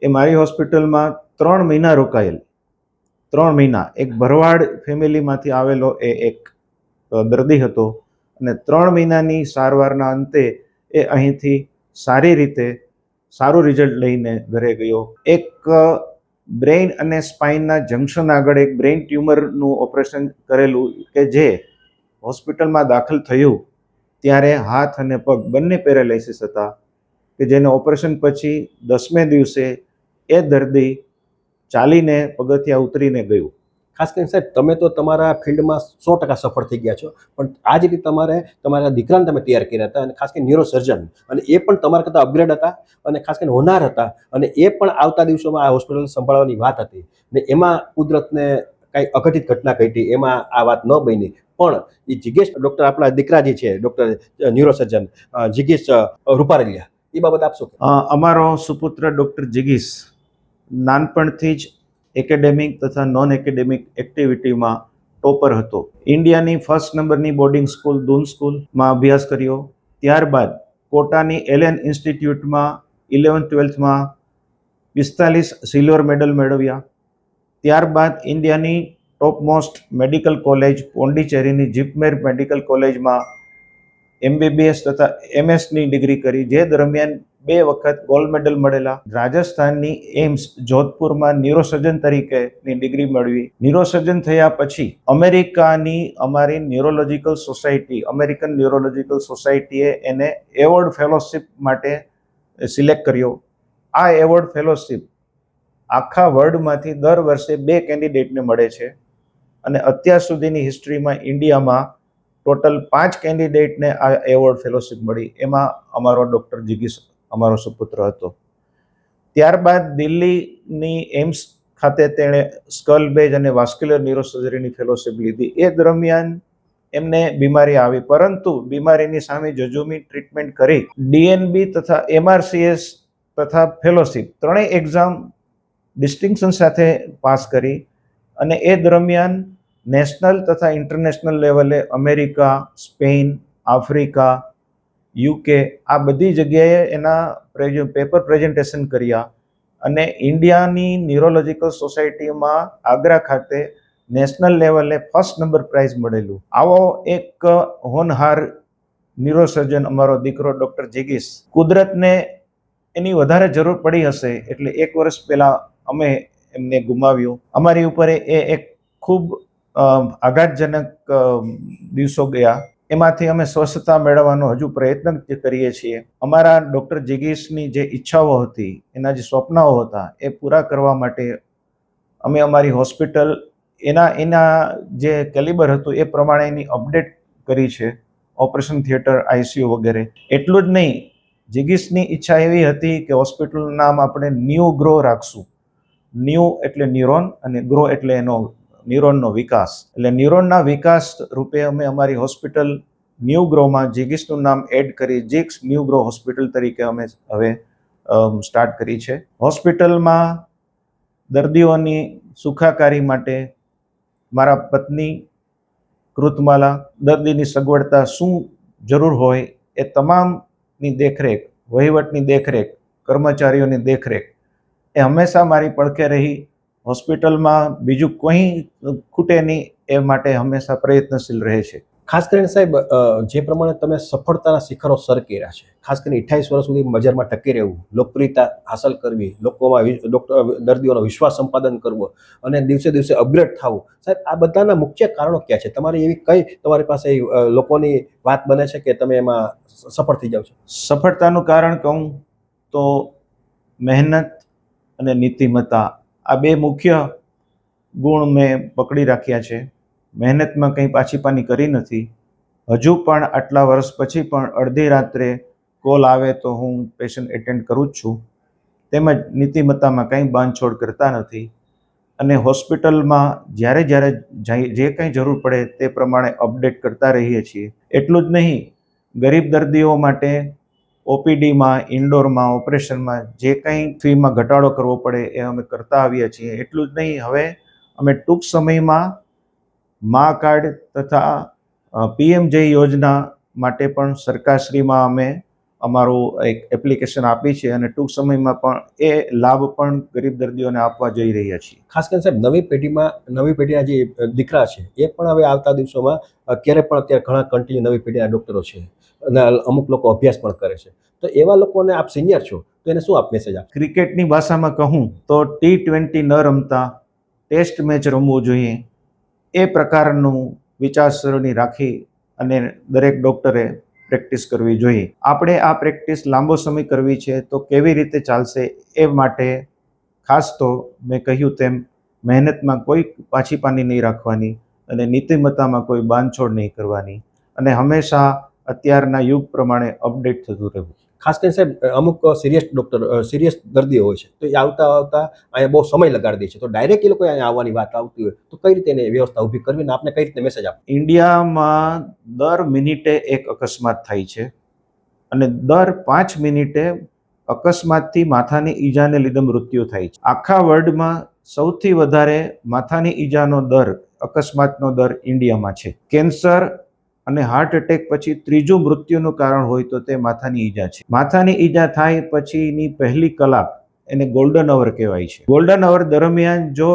એ મારી હોસ્પિટલમાં 3 મહિના રોકાયેલ. 3 મહિના એક ભરવાડ ફેમિલીમાંથી આવેલો એ એક દર્દી હતો અને 3 મહિનાની સારવારના અંતે એ અહીંથી સારી રીતે સારું રિઝલ્ટ લઈને ઘરે ગયો. એક બ્રેઇન અને સ્પાઇનના જંક્શન આગળ એક બ્રેઇન ટ્યુમરનું ઓપરેશન કરેલું કે જે હોસ્પિટલમાં દાખલ થયું ત્યારે હાથ અને પગ બંને પેરાલાઇસિસ હતા, કે જેને ઓપરેશન પછી 10મે દિવસે એ દર્દી ચાલીને પગથિયા ઉતરીને ગયું. ખાસ કરીને સાહેબ તમે તો તમારા ફિલ્ડમાં 100% સફળ થઈ ગયા છો, પણ આ જ રીતે તમારા દીકરાને તમે તૈયાર કર્યા હતા, અને ખાસ કરીને ન્યુરોસર્જન, અને એ પણ તમારા કરતાં અપગ્રેડ હતા અને ખાસ કરીને હોનાર હતા, અને એ પણ આવતા દિવસોમાં આ હોસ્પિટલ સંભાળવાની વાત હતી ને એમાં કુદરતને કાંઈ અઘટિત ઘટના ઘટી, એમાં આ વાત ન બની. પણ એ જિગેશ ડૉક્ટર, આપણા દીકરા જે છે ડૉક્ટર ન્યુરોસર્જન જિગેશ રૂપારેલિયા, એ બાબત આપશો? અમારો સુપુત્ર ડૉક્ટર જિગીશ નાનપણથી જ એકેડેમિક તથા નોન એકેડેમિક એક્ટિવિટીમાં ટોપર હતો. ઇન્ડિયાની 1st નંબરની બોર્ડિંગ સ્કૂલ દૂન સ્કૂલમાં અભ્યાસ કર્યો. ત્યારબાદ કોટાની એલએન ઇન્સ્ટિટ્યૂટમાં 11th-12thમાં 45 સિલ્વર મેડલ મેળવ્યા. ત્યારબાદ ઇન્ડિયાની ટોપમોસ્ટ મેડિકલ કોલેજ પોંડિચેરીની જીપમેર મેડિકલ કોલેજમાં MBBS તથા MSની ડિગ્રી કરી, જે દરમિયાન 2 વખત ગોલ્ડ મેડલ મળેલા. રાજસ્થાનની એમ્સ જોધપુરમાં ન્યુરોસર્જન તરીકેની ડિગ્રી મેળવી. ન્યુરોસર્જન થયા પછી અમેરિકાની અમારી ન્યુરોલોજીકલ સોસાયટી, અમેરિકન ન્યુરોલોજીકલ સોસાયટીએ એને એવોર્ડ ફેલોશિપ માટે સિલેક્ટ કર્યો. આ એવોર્ડ ફેલોશિપ આખા વર્લ્ડમાંથી દર વર્ષે 2 કેન્ડિડેટને મળે છે અને અત્યાર સુધીની હિસ્ટ્રીમાં ઇન્ડિયામાં ટોટલ 5 કેન્ડિડેટને આ એવોર્ડ ફેલોશિપ મળી. એમાં અમારો ડૉક્ટર જિગીશ અમારો સુપુત્ર હતો. ત્યારબાદ દિલ્હીની એમ્સ ખાતે તેણે સ્કલ બેઝ અને વાસ્ક્યુલર ન્યુરોસર્જરીની ફેલોશિપ લીધી. એ દરમિયાન એમને બીમારી આવી, પરંતુ બીમારીની સામે જજુમી ટ્રીટમેન્ટ કરી DNB તથા MRCS તથા ફેલોશિપ ત્રણેય એક્ઝામ ડિસ્ટિંક્શન સાથે પાસ કરી અને એ દરમિયાન નેશનલ તથા ઇન્ટરનેશનલ લેવલે અમેરિકા, સ્પેન, આફ્રિકા, UK આ બધી જગ્યાએ એના પેપર પ્રેઝન્ટેશન કર્યા અને ઇન્ડિયાની ન્યુરોલોજીકલ સોસાયટીમાં આગ્રા ખાતે નેશનલ લેવલે 1st નંબર પ્રાઇઝ મળેલું. આવો એક હોનહાર ન્યુરોસર્જન અમારો દીકરો ડૉક્ટર જિગીશ. કુદરતને એની વધારે જરૂર પડી હશે એટલે 1 વર્ષ પહેલાં અમે એમને ગુમાવ્યો. અમારી ઉપર એ એક ખૂબ આઘાતજનક દિવસો ગયા. એમાંથી અમે સ્વસ્થતા મેળવવાનો હજુ પ્રયત્ન કરીએ છીએ. અમારા ડૉક્ટર જિગીશની જે ઈચ્છાઓ હતી, એના જે સ્વપ્નાઓ હતા, એ પૂરા કરવા માટે અમે અમારી હોસ્પિટલ એના જે કેલિબર હતું એ પ્રમાણે એની અપડેટ કરી છે. ઓપરેશન થિયેટર, ICU વગેરે. એટલું જ નહીં, જિગીશની ઈચ્છા એવી હતી કે હોસ્પિટલનું નામ આપણે ન્યૂ ગ્રો રાખશું. ન્યૂ એટલે ન્યુરોન અને ગ્રો એટલે એનો ન્યુરોનનો વિકાસ. એટલે ન્યુરોનના વિકાસ રૂપે અમે અમારી હોસ્પિટલ ન્યૂ ગ્રોમાં જિગીશનું નામ એડ કરી જિગ્સ ન્યૂ ગ્રો હોસ્પિટલ તરીકે અમે હવે સ્ટાર્ટ કરી છે. હોસ્પિટલમાં દર્દીઓની સુખાકારી માટે મારા પત્ની કૃતમાલા દર્દીની સગવડતા શું જરૂર હોય એ તમામની દેખરેખ, વહીવટની દેખરેખ, કર્મચારીઓની દેખરેખ એ હંમેશા મારી પડખે રહી. હોસ્પિટલમાં બીજું કંઈ ખૂટે નહીં એ માટે હંમેશા પ્રયત્નશીલ રહે છે. ખાસ કરીને સાહેબ, જે પ્રમાણે તમે સફળતાના શિખરો સર કર્યા છે, ખાસ કરીને 28 વર્ષ સુધી બજારમાં ટકી રહેવું, લોકપ્રિયતા હાંસલ કરવી, લોકોમાં દર્દીઓનો વિશ્વાસ સંપાદન કરવો અને દિવસે દિવસે અપગ્રેડ થવું, સાહેબ આ બધાના મુખ્ય કારણો ક્યાં છે? તમારી એવી કઈ તમારી પાસે લોકોની વાત બને છે કે તમે એમાં સફળ થઈ જાવ છો? સફળતાનું કારણ કહું તો મહેનત અને નીતિમત્તા, આ બે મુખ્ય ગુણ મેં પકડી રાખ્યા છે. મહેનતમાં કંઈ પાછીપાની કરી નથી. હજુ પણ આટલા વર્ષ પછી પણ અડધી રાત્રે કોલ આવે તો હું પેશન્ટ એટેન્ડ કરું જ છું. તેમજ નીતિમત્તામાં કંઈ બાંધછોડ કરતા નથી. અને હોસ્પિટલમાં જ્યારે જે કંઈ જરૂર પડે તે પ્રમાણે અપડેટ કરતા રહીએ છીએ. એટલું જ નહીં, ગરીબ દર્દીઓ માટે ઓપીડીમાં, ઇન્ડોરમાં, ઓપરેશનમાં જે કંઈ ફીમાં ઘટાડો કરવો પડે એ અમે કરતા આવ્યા છીએ. એટલું જ નહીં, હવે અમે ટૂંક સમયમાં મા કાર્ડ તથા પીએમજય યોજના માટે પણ સરકારશ્રીમાં અમે અમારું એક એપ્લિકેશન આપી છે અને ટૂંક સમયમાં પણ એ લાભ પણ ગરીબ દર્દીઓને આપવા જઈ રહ્યા છીએ. ખાસ કરીને સાહેબ, નવી પેઢીના જે દીકરા છે એ પણ હવે આવતા દિવસોમાં ક્યારે પણ અત્યારે ઘણા કન્ટિન્યુ નવી પેઢીના ડૉક્ટરો છે અને અમુક લોકો અભ્યાસ પણ કરે છે, તો એવા લોકોને આપ સિનિયર છો તો એને શું આપ મેસેજ આપો? ક્રિકેટની ભાષામાં કહું તો T20 ન રમતા ટેસ્ટ મેચ રમવું જોઈએ, એ પ્રકારનું વિચારસરણી રાખી અને દરેક ડૉક્ટરે પ્રેક્ટિસ કરવી જોઈએ. આપણે આ પ્રેક્ટિસ લાંબો સમય કરવી છે તો કેવી રીતે ચાલશે એ માટે ખાસ તો મેં કહ્યું તેમ મહેનતમાં કોઈ પાછીપાની નહીં રાખવાની અને નીતિમત્તામાં કોઈ બાંધછોડ નહીં કરવાની અને હંમેશા અત્યારના યુગ પ્રમાણે અપડેટ થતું રહેવું. ખાસ કરીને સાહેબ, અમુક સિરિયસ દર્દીઓ હોય છે તો એ આવતા અહીંયા બહુ સમય લગાડી દે છે, તો ડાયરેક્ટ એ લોકો અહીંયા આવવાની વાત આવતી હોય તો કઈ રીતે એની વ્યવસ્થા ઊભી કરવી અને આપને કઈ રીતે મેસેજ આપો? ઇન્ડિયામાં દર મિનિટે એક અકસ્માત થાય છે અને દર 5 મિનિટે અકસ્માતથી માથાની ઈજાને લીધે મૃત્યુ થાય છે. આખા વર્લ્ડમાં સૌથી વધારે માથાની ઈજાનો દર, અકસ્માતનો દર ઇન્ડિયામાં છે. કેન્સર અને હાર્ટ એટેક પછી ત્રીજું મૃત્યુનું કારણ હોય તો તે માથાની ઈજા છે. માથાની ઈજા થાય પછીની પહેલી કલાક એને ગોલ્ડન અવર કહેવાય છે. ગોલ્ડન અવર દરમિયાન જો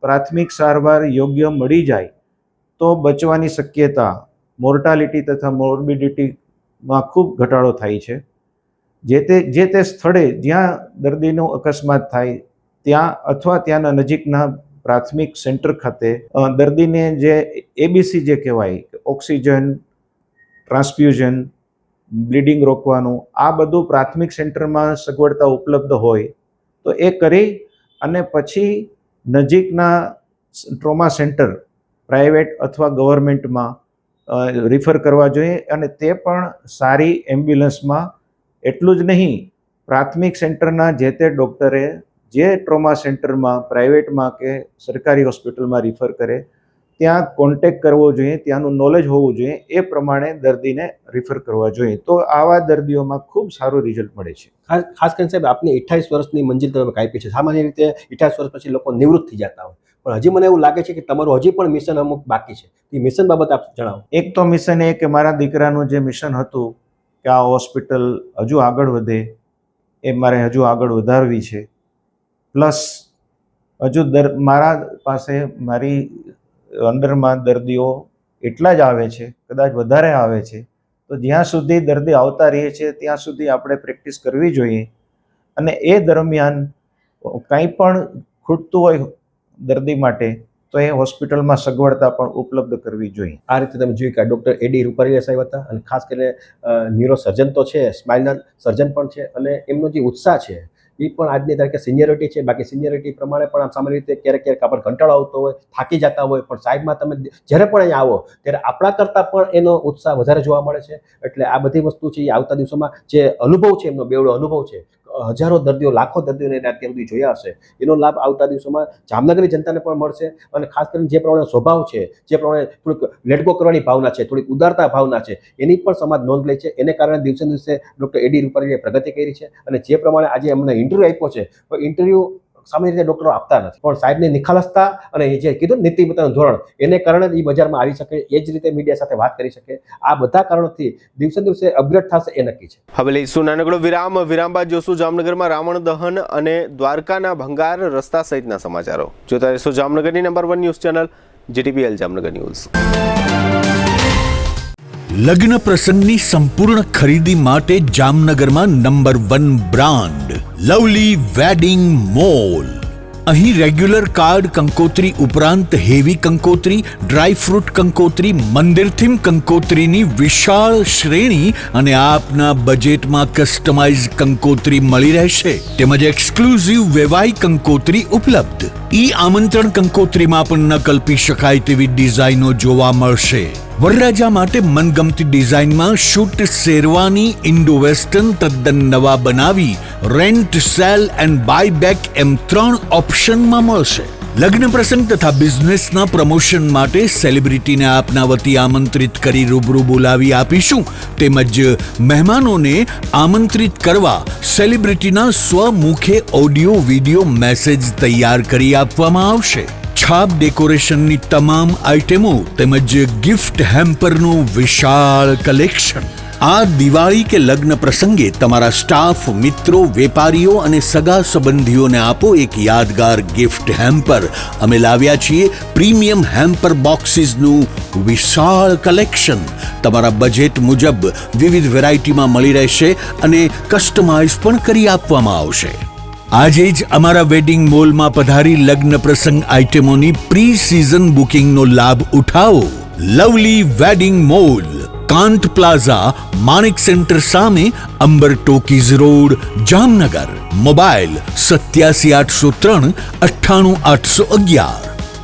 પ્રાથમિક સારવાર યોગ્ય મળી જાય તો બચવાની શક્યતા, મોર્ટાલિટી તથા મોર્બિડિટીમાં ખૂબ ઘટાડો થાય છે. જે તે સ્થળે જ્યાં દર્દીનો અકસ્માત થાય ત્યાં અથવા ત્યાંના નજીકના પ્રાથમિક સેન્ટર ખાતે દર્દીને જે ABC જે કહેવાય, ઓક્સિજન, ટ્રાન્સફ્યુઝન, બ્લીડિંગ રોકવાનું, આ બધું પ્રાથમિક સેન્ટરમાં સગવડતા ઉપલબ્ધ હોય તો એ કરી અને પછી નજીકના ટ્રોમા સેન્ટર, પ્રાઇવેટ અથવા ગવર્મેન્ટમાં રિફર કરવા જોઈએ અને તે પણ સારી એમ્બ્યુલન્સમાં. એટલું જ નહીં, પ્રાથમિક સેન્ટરના જે તે ડૉક્ટરે જે ટ્રોમા સેન્ટરમાં, પ્રાઇવેટમાં કે સરકારી હોસ્પિટલમાં રિફર કરે ત્યાં કોન્ટેક્ટ કરવો જોઈએ, ત્યાંનું નોલેજ હોવું જોઈએ, એ પ્રમાણે દર્દીને રિફર કરવા જોઈએ. તો આવા દર્દીઓમાં ખૂબ સારું રિઝલ્ટ મળે છે. ખાસ કરીને સાહેબ, આપની 28 વર્ષની મંજિલ તમે કાપી છે. સામાન્ય રીતે 28 વર્ષ પછી લોકો નિવૃત્ત થઈ જતા હોય, પણ હજી મને એવું લાગે છે કે તમારું હજી પણ મિશન અમુક બાકી છે. એ મિશન બાબત આપ જણાવો. એક તો મિશન એ કે મારા દીકરાનું જે મિશન હતું કે આ હોસ્પિટલ હજુ આગળ વધે, એ મારે હજુ આગળ વધારવી છે. પ્લસ હજુ મારા પાસે મારી અંડરમાં દર્દીઓ એટલા જ આવે છે, કદાચ વધારે આવે છે, તો જ્યાં સુધી દર્દી આવતા રહે છે ત્યાં સુધી આપણે પ્રેક્ટિસ કરવી જોઈએ અને એ દરમિયાન કંઈ પણ ખૂટતું હોય દર્દી માટે તો એ હોસ્પિટલમાં સગવડતા પણ ઉપલબ્ધ કરવી જોઈએ. આ રીતે તમે જોયું કે ડૉક્ટર A.D. રૂપારેલિયા સાહેબ હતા અને ખાસ કરીને ન્યુરો સર્જન તો છે, સ્પાઇનલ સર્જન પણ છે અને એમનો જે ઉત્સાહ છે એ પણ આજની તારીખે સિનિયરિટી છે. બાકી સિનિયરિટી પ્રમાણે પણ આમ સામાન્ય રીતે ક્યારેક આપણને કંટાળો આવતો હોય, થાકી જતા હોય, પણ સાહેબમાં તમે જ્યારે પણ અહીંયા આવો ત્યારે આપણા કરતાં પણ એનો ઉત્સાહ વધારે જોવા મળે છે. એટલે આ બધી વસ્તુ છે એ આવતા દિવસોમાં જે અનુભવ છે, એમનો બેવડો અનુભવ છે, હજારો દર્દીઓ, લાખો દર્દીઓને અત્યાર સુધી જોયા હશે, એનો લાભ આવતા દિવસોમાં જામનગરની જનતાને પણ મળશે. અને ખાસ કરીને જે પ્રમાણે સ્વભાવ છે, જે પ્રમાણે થોડીક લેટગો કરવાની ભાવના છે, થોડીક ઉદારતા ભાવના છે, એની પણ સમાજ નોંધ લે છે. એને કારણે દિવસે દિવસે ડૉક્ટર A.D. રૂપારેલિયાએ પ્રગતિ કરી છે અને જે પ્રમાણે આજે અમને ઇન્ટરવ્યૂ આપ્યો છે, ઇન્ટરવ્યૂ સામાન્ય રીતે ડૉક્ટરો આપતા નથી, પણ સાહેબની નિખાલસતા અને એ જે કીધું નીતિમત્તાનું ધોરણ એને કારણે જ એ બજારમાં આવી શકે, એ જ રીતે મીડિયા સાથે વાત કરી શકે. આ બધા કારણોથી દિવસે દિવસે અપગ્રેડ થશે એ નક્કી છે. હવે લઈશું નાનકડો વિરામ બાદ જોશું જામનગરમાં રાવણ દહન અને દ્વારકાના ભંગાર રસ્તા સહિતના સમાચારો. જોતા રહેશો જામનગરની number 1 news channel GTPL Jamnagar news. લગ્ન પ્રસંગની સંપૂર્ણ ખરીદી માટે જામનગરમાં number 1 brand lovely wedding mall. અહીં રેગ્યુલર કાર્ડ કંકોત્રી ઉપરાંત હેવી કંકોત્રી, ડ્રાયફ્રૂટ કંકોત્રી, મંદિર થીમ કંકોત્રીની વિશાળ શ્રેણી અને આપના બજેટમાં કસ્ટમાઇઝ કંકોત્રી મળી રહેશે, તેમજ એક્સક્લુઝિવ વેવાઈ કંકોત્રી ઉપલબ્ધ. ઈ આમંત્રણ કંકોત્રીમાં પણ ન કલ્પી શકાય તેવી ડિઝાઇનો જોવા મળશે. વરરાજા માટે મનગમતી ડિઝાઇનમાં શૂટ શેરવાની ઇન્ડો વેસ્ટર્ન તદ્દન નવા બનાવી rent, sale and buy back એમ 3 ઓપ્શનમાં મળશે. લગ્ન પ્રસંગ તથા બિઝનેસના પ્રમોશન માટે સેલિબ્રિટીને આપના વતી આમંત્રિત કરી રૂબરૂ બોલાવી આપીશું, તેમજ મહેમાનોને આમંત્રિત કરવા સેલિબ્રિટીના સ્વમુખે ઓડિયો વિડિયો મેસેજ તૈયાર કરી આપવામાં આવશે. છાપ ડેકોરેશનની તમામ આઇટમો તેમજ ગિફ્ટ હેમ્પરનું વિશાળ કલેક્શન. આ દિવાળી કે લગ્ન પ્રસંગે તમારા સ્ટાફ, મિત્રો, વેપારીઓ અને સગા સંબંધીઓને આપો એક યાદગાર ગિફ્ટ હેમ્પર. અમે લાવ્યા છીએ પ્રીમિયમ હેમ્પર બોક્સીસનું વિશાળ કલેક્શન. તમારા બજેટ મુજબ વિવિધ વેરાયટીમાં મળી રહેશે અને કસ્ટમાઇઝ પણ કરી આપવામાં આવશે. આજે જ અમારા વેડિંગ મોલમાં પધારી લગ્ન પ્રસંગ આઇટમોની પ્રી સિઝન બુકિંગનો લાભ ઉઠાવો. Lovely wedding mall, Kant plaza, Manek centre સામે, Ambar talkies road, Jamnagar. Mobile 87 803 98 811.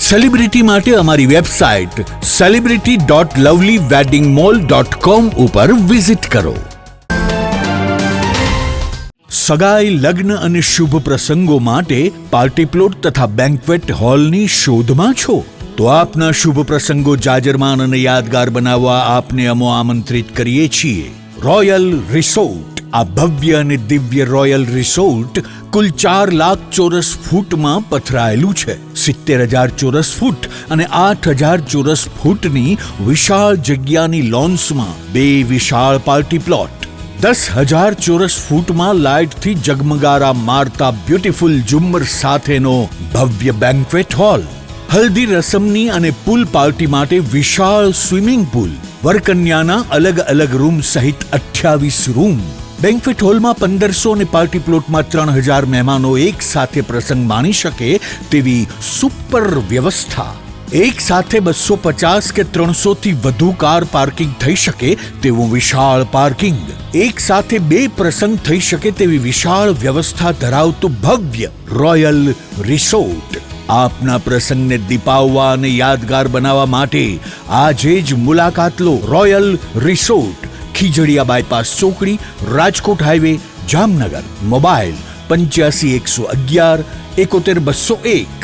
Celebrity માટે અમારી વેબસાઇટ celebrity.lovelyweddingmall.com ઉપર વિઝિટ કરો. સગાઈ, લગ્ન અને શુભ પ્રસંગો માટે પાર્ટી પ્લોટ તથા બેન્ક્વેટ હોલની શોધમાં છો? તો આપના શુભ પ્રસંગો જાજરમાન અને યાદગાર બનાવવા આપને અમો આમંત્રિત કરીએ છીએ. Royal resort. આ ભવ્ય અને દિવ્ય રોયલ રિસોર્ટ કુલ 4 લાખ ચોરસ ફૂટમાં પથરાયેલું છે. 70,000 ચોરસ ફૂટ અને 8,000 ચોરસ ફૂટની વિશાળ જગ્યાની લોન્સમાં 2 વિશાળ પાર્ટી પ્લોટ, 10,000 ચોરસ ફૂટમાં લાઇટથી જગમગારા મારતા બ્યુટીફુલ ઝુમ્મર સાથેનો ભવ્ય બેન્ક્વેટ હોલ, હલ્દી રસમની અને પૂલ પાર્ટી માટે વિશાળ સ્વિમિંગ પૂલ, વરકન્યાના અલગ અલગ રૂમ સહિત 28 રૂમ. બેન્ક્વેટ હોલમાં 1500 અને પાર્ટી પ્લોટમાં 3,000 મહેમાનો એક સાથે પ્રસંગ માણી શકે તેવી સુપર વ્યવસ્થા. એક સાથે 250 કે 300 થી વધુ કાર પાર્કિંગ થઈ શકે તેવું વિશાળ પાર્કિંગ. એક સાથે 2 પ્રસંગ થઈ શકે તેવી વિશાળ વ્યવસ્થા ધરાવતું ભવ્ય રોયલ રિસોર્ટ. આપના પ્રસંગને દીપાવવા અને યાદગાર બનાવવા માટે આજે જ મુલાકાત લો. રોયલ રિસોર્ટ, ખીજડીયા બાયપાસ ચોકડી, Rajkot highway, Jamnagar. Mobile 85 111 71 201.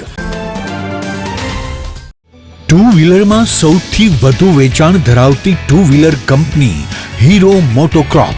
Two વ્હીલરમાં સૌથી વધુ વેચાણ ધરાવતી two wheeler company Hero MotoCorp.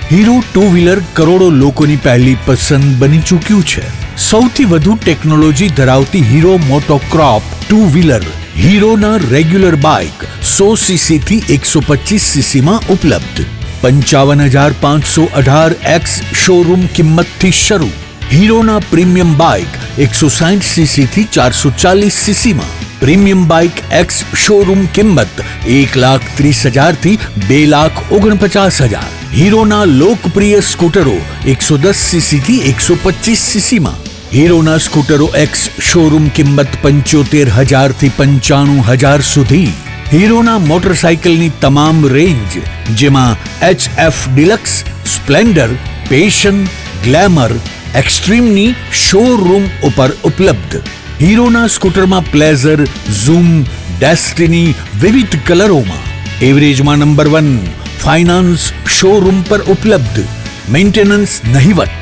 Hero two wheeler કરોડો લોકોની પહેલી પસંદ બની ચૂક્યું છે. સૌથી વધુ ટેકનોલોજી ધરાવતી હીરો મોટોક્રોપ ટુ વ્હીલર હીરોના રેગ્યુલર બાઇક 100 સીસી થી 125 સીસીમાં ઉપલબ્ધ. 55,518 એક્સ શોરૂમ કિંમતથી શરૂ. હીરોના પ્રીમિયમ બાઇક 160 સીસી થી 440 સીસીમાં. પ્રીમિયમ બાઇક એક્સ શોરૂમ કિંમત 1,30,000 થી 2,49,000. હીરોના લોકપ્રિય સ્કૂટરો 110 સીસી થી 125 સીસીમાં. હીરોના સ્કૂટરો એક્સ શોરૂમ કિંમત 75,000 થી 95,000 સુધી. હીરોના મોટરસાઇકલની તમામ રેન્જ જેમાં HF deluxe, Splendor, Passion, Glamour, એક્સ્ટ્રીમની શોરૂમ ઉપર ઉપલબ્ધ. હીરોના સ્કૂટરમાં પ્લેઝર, ઝૂમ, ડેસ્ટિની વિવિધ કલરોમાં. એવરેજમાં નંબર 1. ફાઇનાન્સ શોરૂમ પર ઉપલબ્ધ. મેન્ટેનન્સ નહિવત.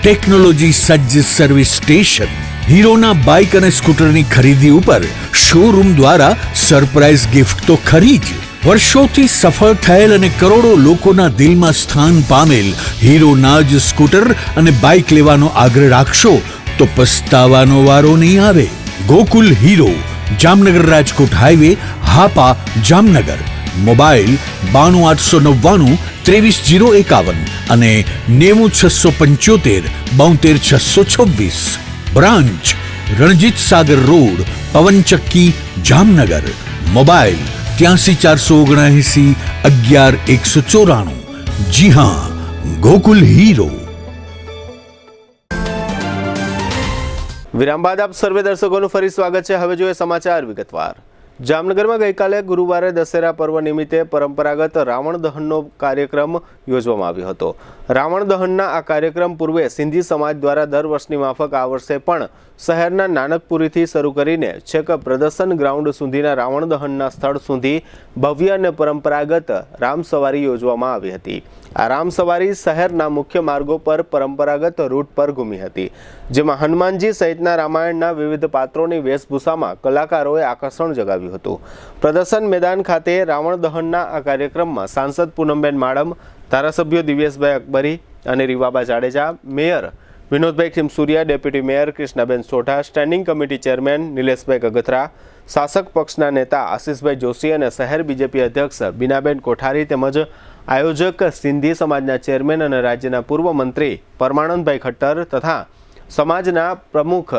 ટેકનોલોજી સજ્જ સર્વિસ સ્ટેશન. હીરોના બાઇક અને સ્કૂટરની ખરીદી ઉપર શોરૂમ દ્વારા સરપ્રાઇઝ ગિફ્ટ તો ખરી જ. વર્ષોથી સફળ થયેલ અને કરોડો લોકોના દિલમાં સ્થાન પામેલ હીરોના જ સ્કૂટર અને બાઇક લેવાનો આગ્રહ રાખશો તો પસ્તાવાનો વારો નહીં આવે. Gokul Hero, Jamnagar Rajkot highway, Hapa, Jamnagar. Mobile 92 899 23 051 અને 90 675 72 626. Branch Ranjit Sagar road, પવનચક્કી, Jamnagar. Mobile 83 479 11 194. જી હા, ગોકુલ હીરો. વિરામ બાદ આપ સર્વે દર્શકોનું ફરી સ્વાગત છે. હવે જોઈએ સમાચાર વિગતવાર. જામનગરમાં ગઈકાલે ગુરુવારે દશેરા પર્વ નિમિત્તે પરંપરાગત રાવણ દહનનો કાર્યક્રમ યોજવામાં આવ્યો હતો. રાવણ દહનના આ કાર્યક્રમ પૂર્વે સિંધી સમાજ દ્વારા દર વર્ષની માફક આ વર્ષે પણ શહેરના નાનકપુરીથી શરૂ કરીને છેક પ્રદર્શન ગ્રાઉન્ડ સુધીના રાવણ દહનના સ્થળ સુધી ભવ્ય અને પરંપરાગત રામસવારી યોજવામાં આવી હતી. આ રામસવારી શહેરના મુખ્ય માર્ગો પર પરંપરાગત રૂટ પર ઘૂમી હતી, જેમાં હનુમાનજી સહિતના રામાયણના વિવિધ પાત્રોની વેશભૂષામાં કલાકારોએ આકર્ષણ જગાવ્યું હતું. પ્રદર્શન મેદાન ખાતે રાવણ દહનના આ કાર્યક્રમમાં સાંસદ પૂનમબેન માડમ, ધારાસભ્યો દિવ્યેશભાઈ અકબરી અને Rivaba Jadeja, mayor Vinodbhai Khimsuriya, deputy mayor Krishnaben Sodha, standing committee chairman Nileshbhai Gagathara, શાસક પક્ષના નેતા આશિષભાઈ જોશી અને શહેર બીજેપી અધ્યક્ષ બીનાબેન કોઠારી તેમજ આયોજક સિંધી સમાજના ચેરમેન અને રાજ્યના પૂર્વ મંત્રી પરમાનંદભાઈ ખટ્ટર તથા સમાજના પ્રમુખ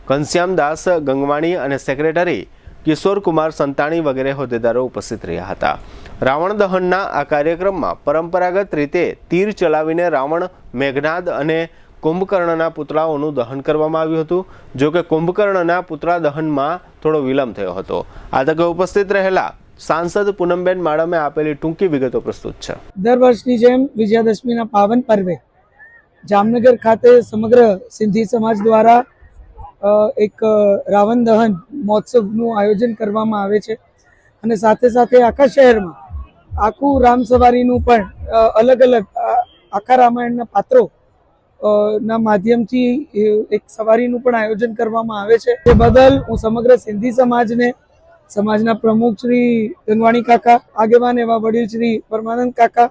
ઘનશ્યામદાસ ગંગવાણી અને સેક્રેટરી કિશોરકુમાર સંતાણી વગેરે હોદ્દેદારો ઉપસ્થિત રહ્યા હતા. રાવણ દહનના આ કાર્યક્રમમાં પરંપરાગત રીતે તીર ચલાવીને રાવણ, મેઘનાદ અને કુંભકર્ણના પુતળાઓનું દહન કરવામાં આવ્યું હતું. જો કે કુંભકર્ણના પુતળા દહનમાં થોડો વિલંબ થયો હતો. આ તકે ઉપસ્થિત રહેલા સાંસદ પૂનમબેન માડમે આપેલી ટૂંકી વિગતો પ્રસ્તુત છે. દર વર્ષની જેમ વિજયાદશમીના પાવન પર્વે જામનગર ખાતે સમગ્ર સિંધી સમાજ દ્વારા એક રાવણ દહન મહોત્સવનું આયોજન કરવામાં આવે છે અને સાથે સાથે આખા શહેરમાં આખું રામ સવારીનું પણ અલગ અલગ આખા રામાયણના પાત્રો ના માધ્યમથી એક સવારીનું પણ આયોજન કરવામાં આવે છે. તે બદલ હું સમગ્ર સિંધી સમાજને, સમાજના પ્રમુખ શ્રી ગંગવાણી કાકા, આગેવાન એવા વડીલ શ્રી પરમાનંદ કાકા,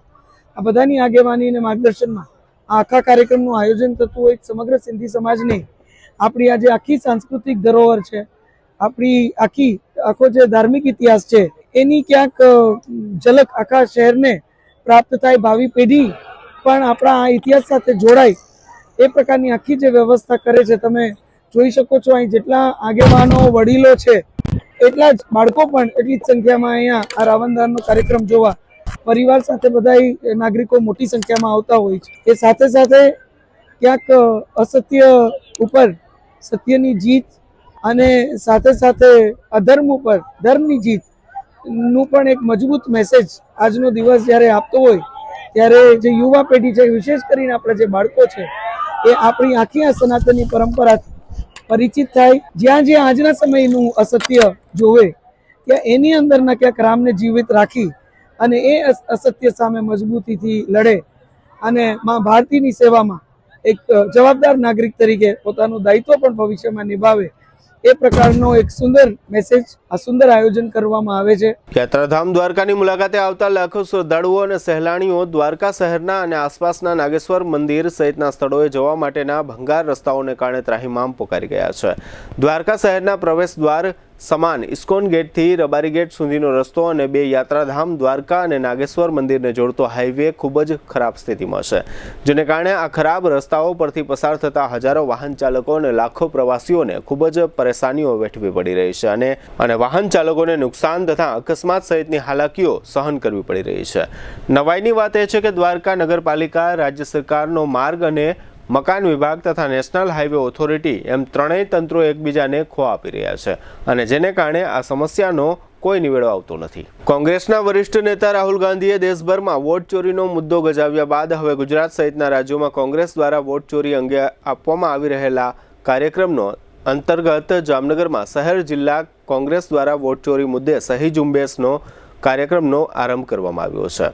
આ બધાની આગેવાની અને માર્ગદર્શનમાં આખા કાર્યક્રમનું આયોજન થતું હોય. સમગ્ર સિંધી સમાજને આપણી આજે આખી સાંસ્કૃતિક ધરોહર છે, આપણી આખો જે ધાર્મિક ઇતિહાસ છે એની ક્યાંક ઝલક આખા શહેરને પ્રાપ્ત થાય, ભાવિ પેઢી પણ આપણા આ ઇતિહાસ સાથે જોડાય એ પ્રકારની આખી જે વ્યવસ્થા કરે છે. તમે જોઈ શકો છો અહીં જેટલા આગેવાનો, વડીલો છે એટલા જ બાળકો પણ એટલી જ સંખ્યામાં અહીંયા આ રાવણ દહનનો કાર્યક્રમ જોવા પરિવાર સાથે બધા નાગરિકો મોટી સંખ્યામાં આવતા હોય છે. એ સાથે સાથે ક્યાંક અસત્ય ઉપર સત્યની જીત અને સાથે સાથે અધર્મ ઉપર ધર્મની જીત નું પણ એક મજબૂત મેસેજ આજનો દિવસ જ્યારે આપતો હોય ત્યારે જે યુવા પેઢી છે, વિશેષ કરીને આપણા જે બાળકો છે, એ આપણી આખી આ સનાતનની પરંપરાથી પરિચિત થાય. જ્યાં જ્યાં આજના સમયનું અસત્ય જોવે ત્યાં એની અંદરના ક્યાંક રામને જીવિત રાખી અને એ અસત્ય સામે મજબૂતીથી લડે અને મા ભારતીની સેવામાં એક જવાબદાર નાગરિક તરીકે પોતાનું દાયિત્વ પણ ભવિષ્યમાં નિભાવે એ પ્રકારનો એક સુંદર મેસેજ, આ સુંદર આયોજન કરવામાં આવે છે. યાત્રાધામ દ્વારકાની મુલાકાતે આવતા લાખો શ્રદ્ધાળુઓ અને સહેલાણીઓ દ્વારકા શહેરના અને આસપાસના નાગેશ્વર મંદિર સહિતના સ્થળોએ જવા માટેના ભંગાર રસ્તાઓને કારણે ત્રાહિમામ પોકારી ગયા છે. દ્વારકા શહેરના પ્રવેશ દ્વાર સમાન ઇસ્કોન ગેટથી રબારી ગેટ સુધીનો રસ્તો અને બે યાત્રાધામ દ્વારકા અને નાગેશ્વર મંદિરને જોડતો હાઈવે ખૂબ જ ખરાબ સ્થિતિમાં છે, જેને કારણે આ ખરાબ રસ્તાઓ પરથી પસાર થતા હજારો વાહન ચાલકો અને લાખો પ્રવાસીઓને ખૂબ જ પરેશાનીઓ વેઠવી પડી રહી છે અને વાહન ચાલકોને નુકસાન તથા અકસ્માત સહિતની હાલાકીઓ સહન કરવી પડી રહી છે. નવાઈની વાત એ છે કે દ્વારકા નગરપાલિકા, રાજ્ય સરકારનો માર્ગ અને મકાન વિભાગ તથા નેશનલ હાઈવે ઓથોરિટી એમ ત્રણેય તંત્રો એકબીજાને ખો આપી રહ્યા છે અને જેને કારણે આ સમસ્યાનો કોઈ નિવેડો આવતો નથી. કોંગ્રેસના વરિષ્ઠ નેતા રાહુલ ગાંધીએ દેશભરમાં વોટ ચોરીનો મુદ્દો ગજાવ્યા બાદ હવે ગુજરાત સહિતના રાજ્યોમાં કોંગ્રેસ દ્વારા વોટ ચોરી અંગે આપવામાં આવી રહેલા કાર્યક્રમનો અંતર્ગત જામનગરમાં શહેર જિલ્લા કોંગ્રેસ દ્વારા વોટ ચોરી મુદ્દે સહી ઝુંબેશનો કાર્યક્રમનો આરંભ કરવામાં આવ્યો છે.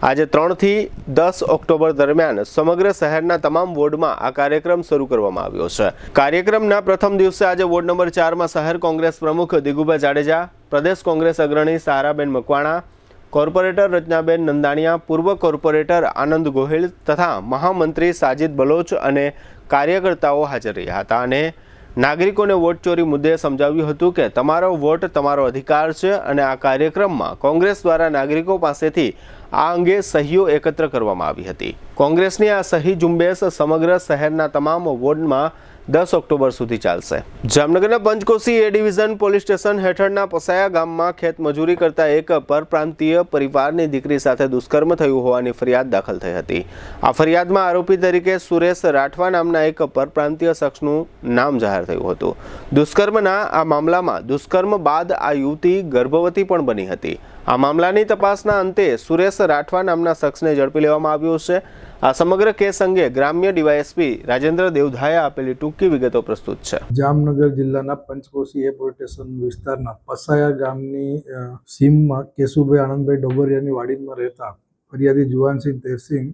આજે 3 થી 10 ઓક્ટોબર દરમિયાન સમગ્ર શહેરના તમામ વોર્ડમાં આ કાર્યક્રમ શરૂ કરવામાં આવ્યો છે. કાર્યક્રમના પ્રથમ દિવસે આજે વોર્ડ નંબર 4માં શહેર કોંગ્રેસ પ્રમુખ દિગુભાઈ જાડેજા, પ્રદેશ કોંગ્રેસ અગ્રણી સારાબેન મકવાણા, કોર્પોરેટર રચનાબેન નંદાણીયા, પૂર્વ કોર્પોરેટર આનંદ ગોહિલ તથા મહામંત્રી સાજિદ બલોચ અને કાર્યકર્તાઓ હાજર રહ્યા હતા અને નાગરિકોને વોટ ચોરી મુદ્દે સમજાવ્યું હતું કે તમારો વોટ તમારો અધિકાર છે અને આ કાર્યક્રમમાં કોંગ્રેસ દ્વારા નાગરિકો પાસેથી આ અંગે સહીઓ એકત્ર કરવામાં આવી હતી. કોંગ્રેસની આ સહી ઝુંબેશ સમગ્ર શહેરના તમામ વોર્ડમાં 10 ઓક્ટોબર સુધી ચાલશે. જામનગરના પંચકોશી એ ડિવિઝન પોલીસ સ્ટેશન હેઠળના પસાયા ગામમાં ખેતમજૂરી કરતા એક પરપ્રાંતીય પરિવારની દીકરી સાથે દુષ્કર્મ થયું હોવાની ફરિયાદ દાખલ થઈ હતી. આ ફરિયાદમાં આરોપી તરીકે સુરેશ રાઠવા નામના એક પરપ્રાંતીય શખ્સનું નામ જાહેર થયું હતું. દુષ્કર્મના આ મામલામાં દુષ્કર્મ બાદ આ યુવતી ગર્ભવતી પણ બની હતી. આ મામલાની તપાસના અંતે સુરેશ રાઠવા નામના શખ્સને ઝડપી લેવામાં આવ્યો છે. આ સમગ્ર કેસ અંગે ગ્રામ્ય ડીવાયએસપી રાજેન્દ્ર દેવધાએ આપેલી ટૂંકી વિગતો પ્રસ્તુત છે. જામનગર જિલ્લાના પંચકોશી એ પોલીસ સ્ટેશન વિસ્તારના પસાયા ગામની સીમમાં કેશુભાઈ આનંદભાઈ ડોબરિયાની વાડીમાં રહેતા ફરિયાદી જુવાનસિંહ તેરસિંહ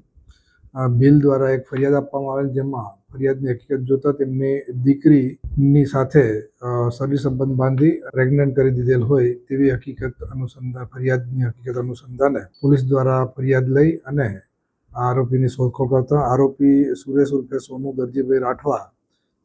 બિલ દ્વારા એક ફરિયાદ આપવામાં આવેલ, જેમાં ફરિયાદની હકીકત જોતા તેમની દીકરીની સાથે શરીર સંબંધ બાંધી પ્રેગ્નન્ટ કરી દીધેલ હોય તેવી ફરિયાદની હકીકત અનુસંધાને પોલીસ દ્વારા ફરિયાદ લઈ અને આરોપીની શોધખોળ કરતા આરોપી સુરેશ ઉર્ફે સોનુ દરજીભાઈ રાઠવા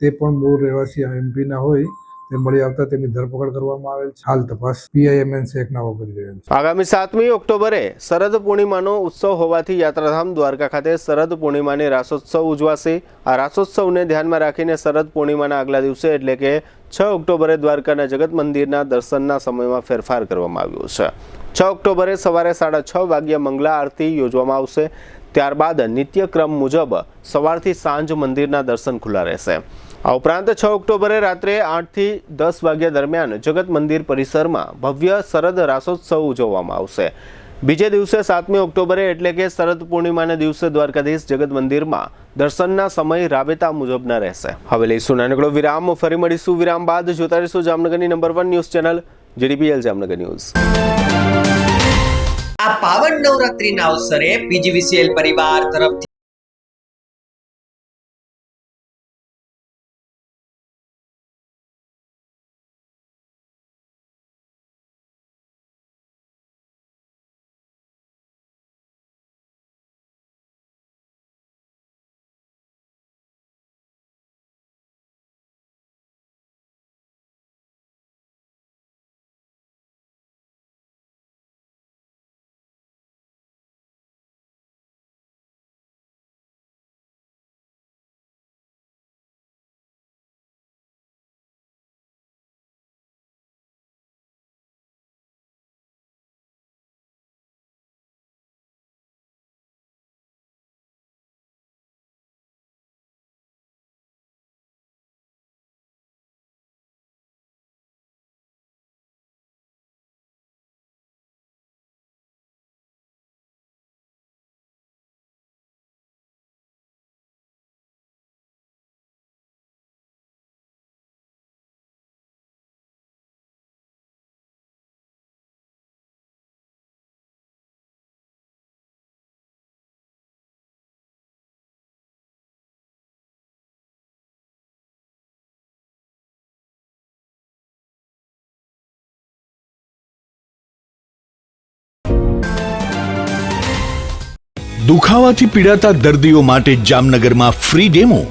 તે પણ મૂળ રહેવાસી એમપીના હોય તે મળી આવતા તેની ધરપકડ કરવામાં આવેલ છે. હાલ તપાસ PIMNC એકનાઓ કરી રહેલ છે. આગામી 7મી ઓક્ટોબરે શરદ પૂર્ણિમાનો ઉત્સવ હોવાથી યાત્રાધામ દ્વારકા ખાતે શરદ પૂર્ણિમાની રાસોત્સવ ઉજવાશે. આ રાસોત્સવને ધ્યાનમાં રાખીને શરદ પૂર્ણિમાના આગલા દિવસે એટલે કે 6 ઓક્ટોબરે દ્વારકાના જગત મંદિરના દર્શનના સમયમાં ફેરફાર કરવામાં આવ્યો છે. 6 ઓક્ટોબરે સવારે 6:30 વાગ્યે મંગલા આરતી યોજવામાં આવશે. ત્યારબાદ નિત્યક્રમ મુજબ સવારથી સાંજ મંદિરના દર્શન ખુલ્લા રહેશે. આ ઉપરાંત 6 ઓક્ટોબરે રાત્રે 8 થી 10 વાગ્યા દરમિયાન જગત મંદિર પરિસરમાં ભવ્ય શરદ રાસોત્સવ ઉજવવામાં આવશે. બીજે દિવસે 7મી ઓક્ટોબરે એટલે કે શરદ પૂર્ણિમાના દિવસે દ્વારકાધીશ જગત મંદિરમાં દર્શનના સમય રાબેતા મુજબના રહેશે. હવે લઈશું નાનકડો વિરામ. ફરી મળીશું વિરામ બાદ. જોતા રહીશું જામનગરની number 1 news channel JDPL Jamnagar news. આ પાવન નવરાત્રીના અવસરે PGVCL પરિવાર તરફથી દુખાવાથી પીડાતા દર્દીઓ માટે જામનગરમાં ફ્રી ડેમો.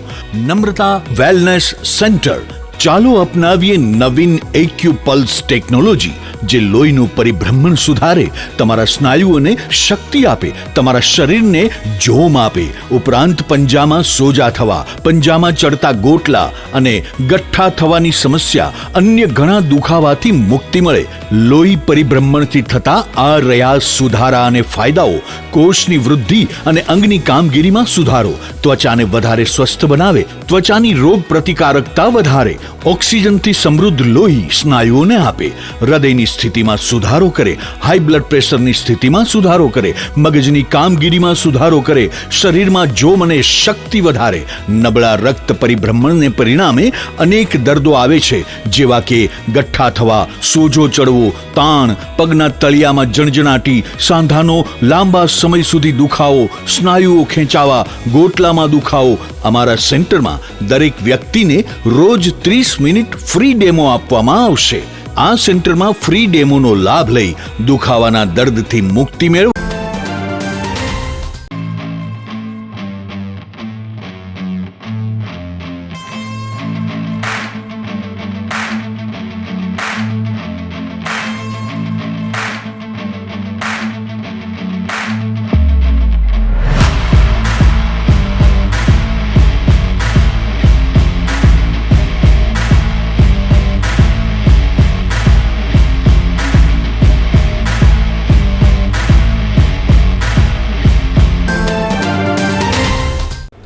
નમ્રતા વેલનેસ સેન્ટર. ચાલો અપનાવીએ નવીન એક્યુપલ્સ ટેકનોલોજી, જે લોહીનું પરિભ્રમણ સુધારે, તમારા સ્નાયુઓને શક્તિ આપે, તમારા શરીરને જોમ આપે. ઉપરાંત પંજામાં સોજા થવા, પંજામાં ચડતા ગોટલા અને ગઠ્ઠા થવાની સમસ્યા, અન્ય ઘણા દુખાવાથી મુક્તિ મળે. લોહી પરિભ્રમણથી થતા આ રહ્યા સુધારા અને ફાયદાઓ. કોષની વૃદ્ધિ અને અંગની કામગીરીમાં સુધારો, ત્વચાને વધારે સ્વસ્થ બનાવે, ત્વચાની રોગ પ્રતિકારકતા વધારે, ઓક્સિજનથી સમૃદ્ધ લોહી સ્નાયુઓને આપે, હૃદયની સ્થિતિમાં સુધારો કરે, હાઈ બ્લડ પ્રેશરની સ્થિતિમાં સુધારો કરે, મગજની કામગીરીમાં સુધારો કરે, શરીરમાં જોમ અને શક્તિ વધારે. નબળા રક્ત પરિભ્રમણને પરિણામે અનેક દર્દો આવે છે, જેવા કે ગઠ્ઠા થવા, સોજો ચડવો, તાણ, પગના તળિયામાં જણજણાટી, સાંધાનો લાંબા સમય સુધી દુખાવો, સ્નાયુઓ ખેંચાવા, ગોટલામાં દુખાવો. અમારા સેન્ટરમાં દરેક વ્યક્તિને રોજ 30 મિનિટ ફ્રી ડેમો આપવામાં આવશે. આ સેન્ટરમાં ફ્રી ડેમોનો લાભ લઈ દુખાવાના દર્દથી મુક્તિ મેળવો.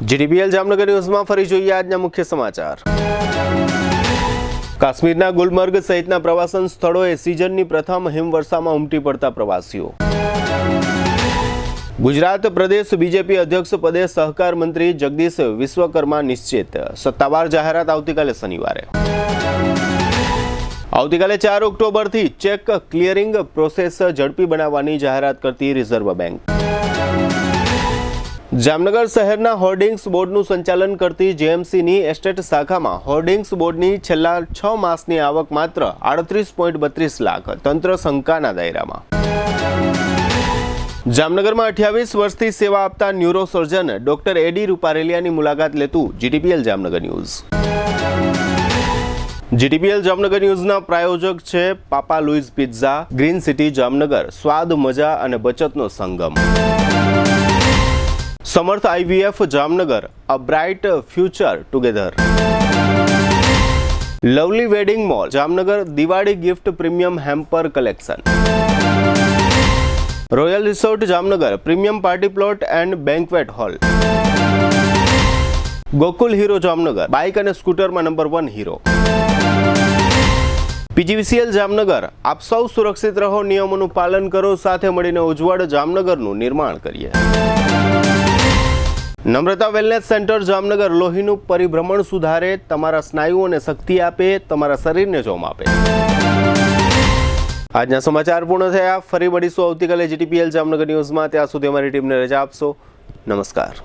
જીટીપીએલ જામનગર ન્યૂઝમાં ફરી જોઈએ આજના મુખ્ય સમાચાર. કાશ્મીરના ગુલમર્ગ સહિતના પ્રવાસન સ્થળોએ સિઝનની પ્રથમ હિમવર્ષામાં ઉમટી પડતા પ્રવાસીઓ. ગુજરાત પ્રદેશ બીજેપી અધ્યક્ષ પદે સહકાર મંત્રી જગદીશ વિશ્વકર્મા નિશ્ચિત. સત્તાવાર જાહેરાત આવતીકાલે શનિવારે. આવતીકાલે 4 ઓક્ટોબરથી ચેક ક્લિયરિંગ પ્રોસેસ ઝડપી બનાવવાની જાહેરાત કરતી રિઝર્વ બેંક. જામનગર શહેરના હોર્ડિંગ્સ બોર્ડનું સંચાલન કરતી જેએમસીની એસ્ટેટ શાખામાં હોર્ડિંગ્સ બોર્ડની છેલ્લા 6 માસની આવક માત્ર 38.32 લાખ. તંત્ર શંકાના દાયરામાં. જામનગરમાં 28 વર્ષથી સેવા આપતા ન્યુરોસર્જન ડોક્ટર એડી રૂપારેલિયાની મુલાકાત લેતું GTPL Jamnagar news. GTPL Jamnagar ન્યૂઝના પ્રાયોજક છે Papa Louis pizza, green city Jamnagar, સ્વાદ, મજા અને બચતનો સંગમ. Samarth IVF Jamnagar, a bright future together. Lovely wedding mall Jamnagar, Diwali gift premium hamper collection. Royal resort Jamnagar, premium party plot and banquet hall. Gokul Hero Jamnagar, bike અને સ્કૂટરમાં નંબર 1 હીરો. પીજીવીસીએલ જામનગર, આપ સૌ સુરક્ષિત રહો, નિયમોનું પાલન કરો, સાથે મળીને ઉજ્જવળ જામનગરનું નિર્માણ કરીએ. નમ્રતા વેલનેસ સેન્ટર જામનગર, લોહીનું પરિભ્રમણ સુધારે, તમારા સ્નાયુઓને શક્તિ આપે, તમારા શરીરને જોમ આપે. આજના સમાચાર પૂર્ણ થયા. ફરી મળીશું આવતીકાલે જીટીપીએલ જામનગર ન્યૂઝમાં. ત્યાં સુધી અમારી ટીમને રજા આપશો. નમસ્કાર.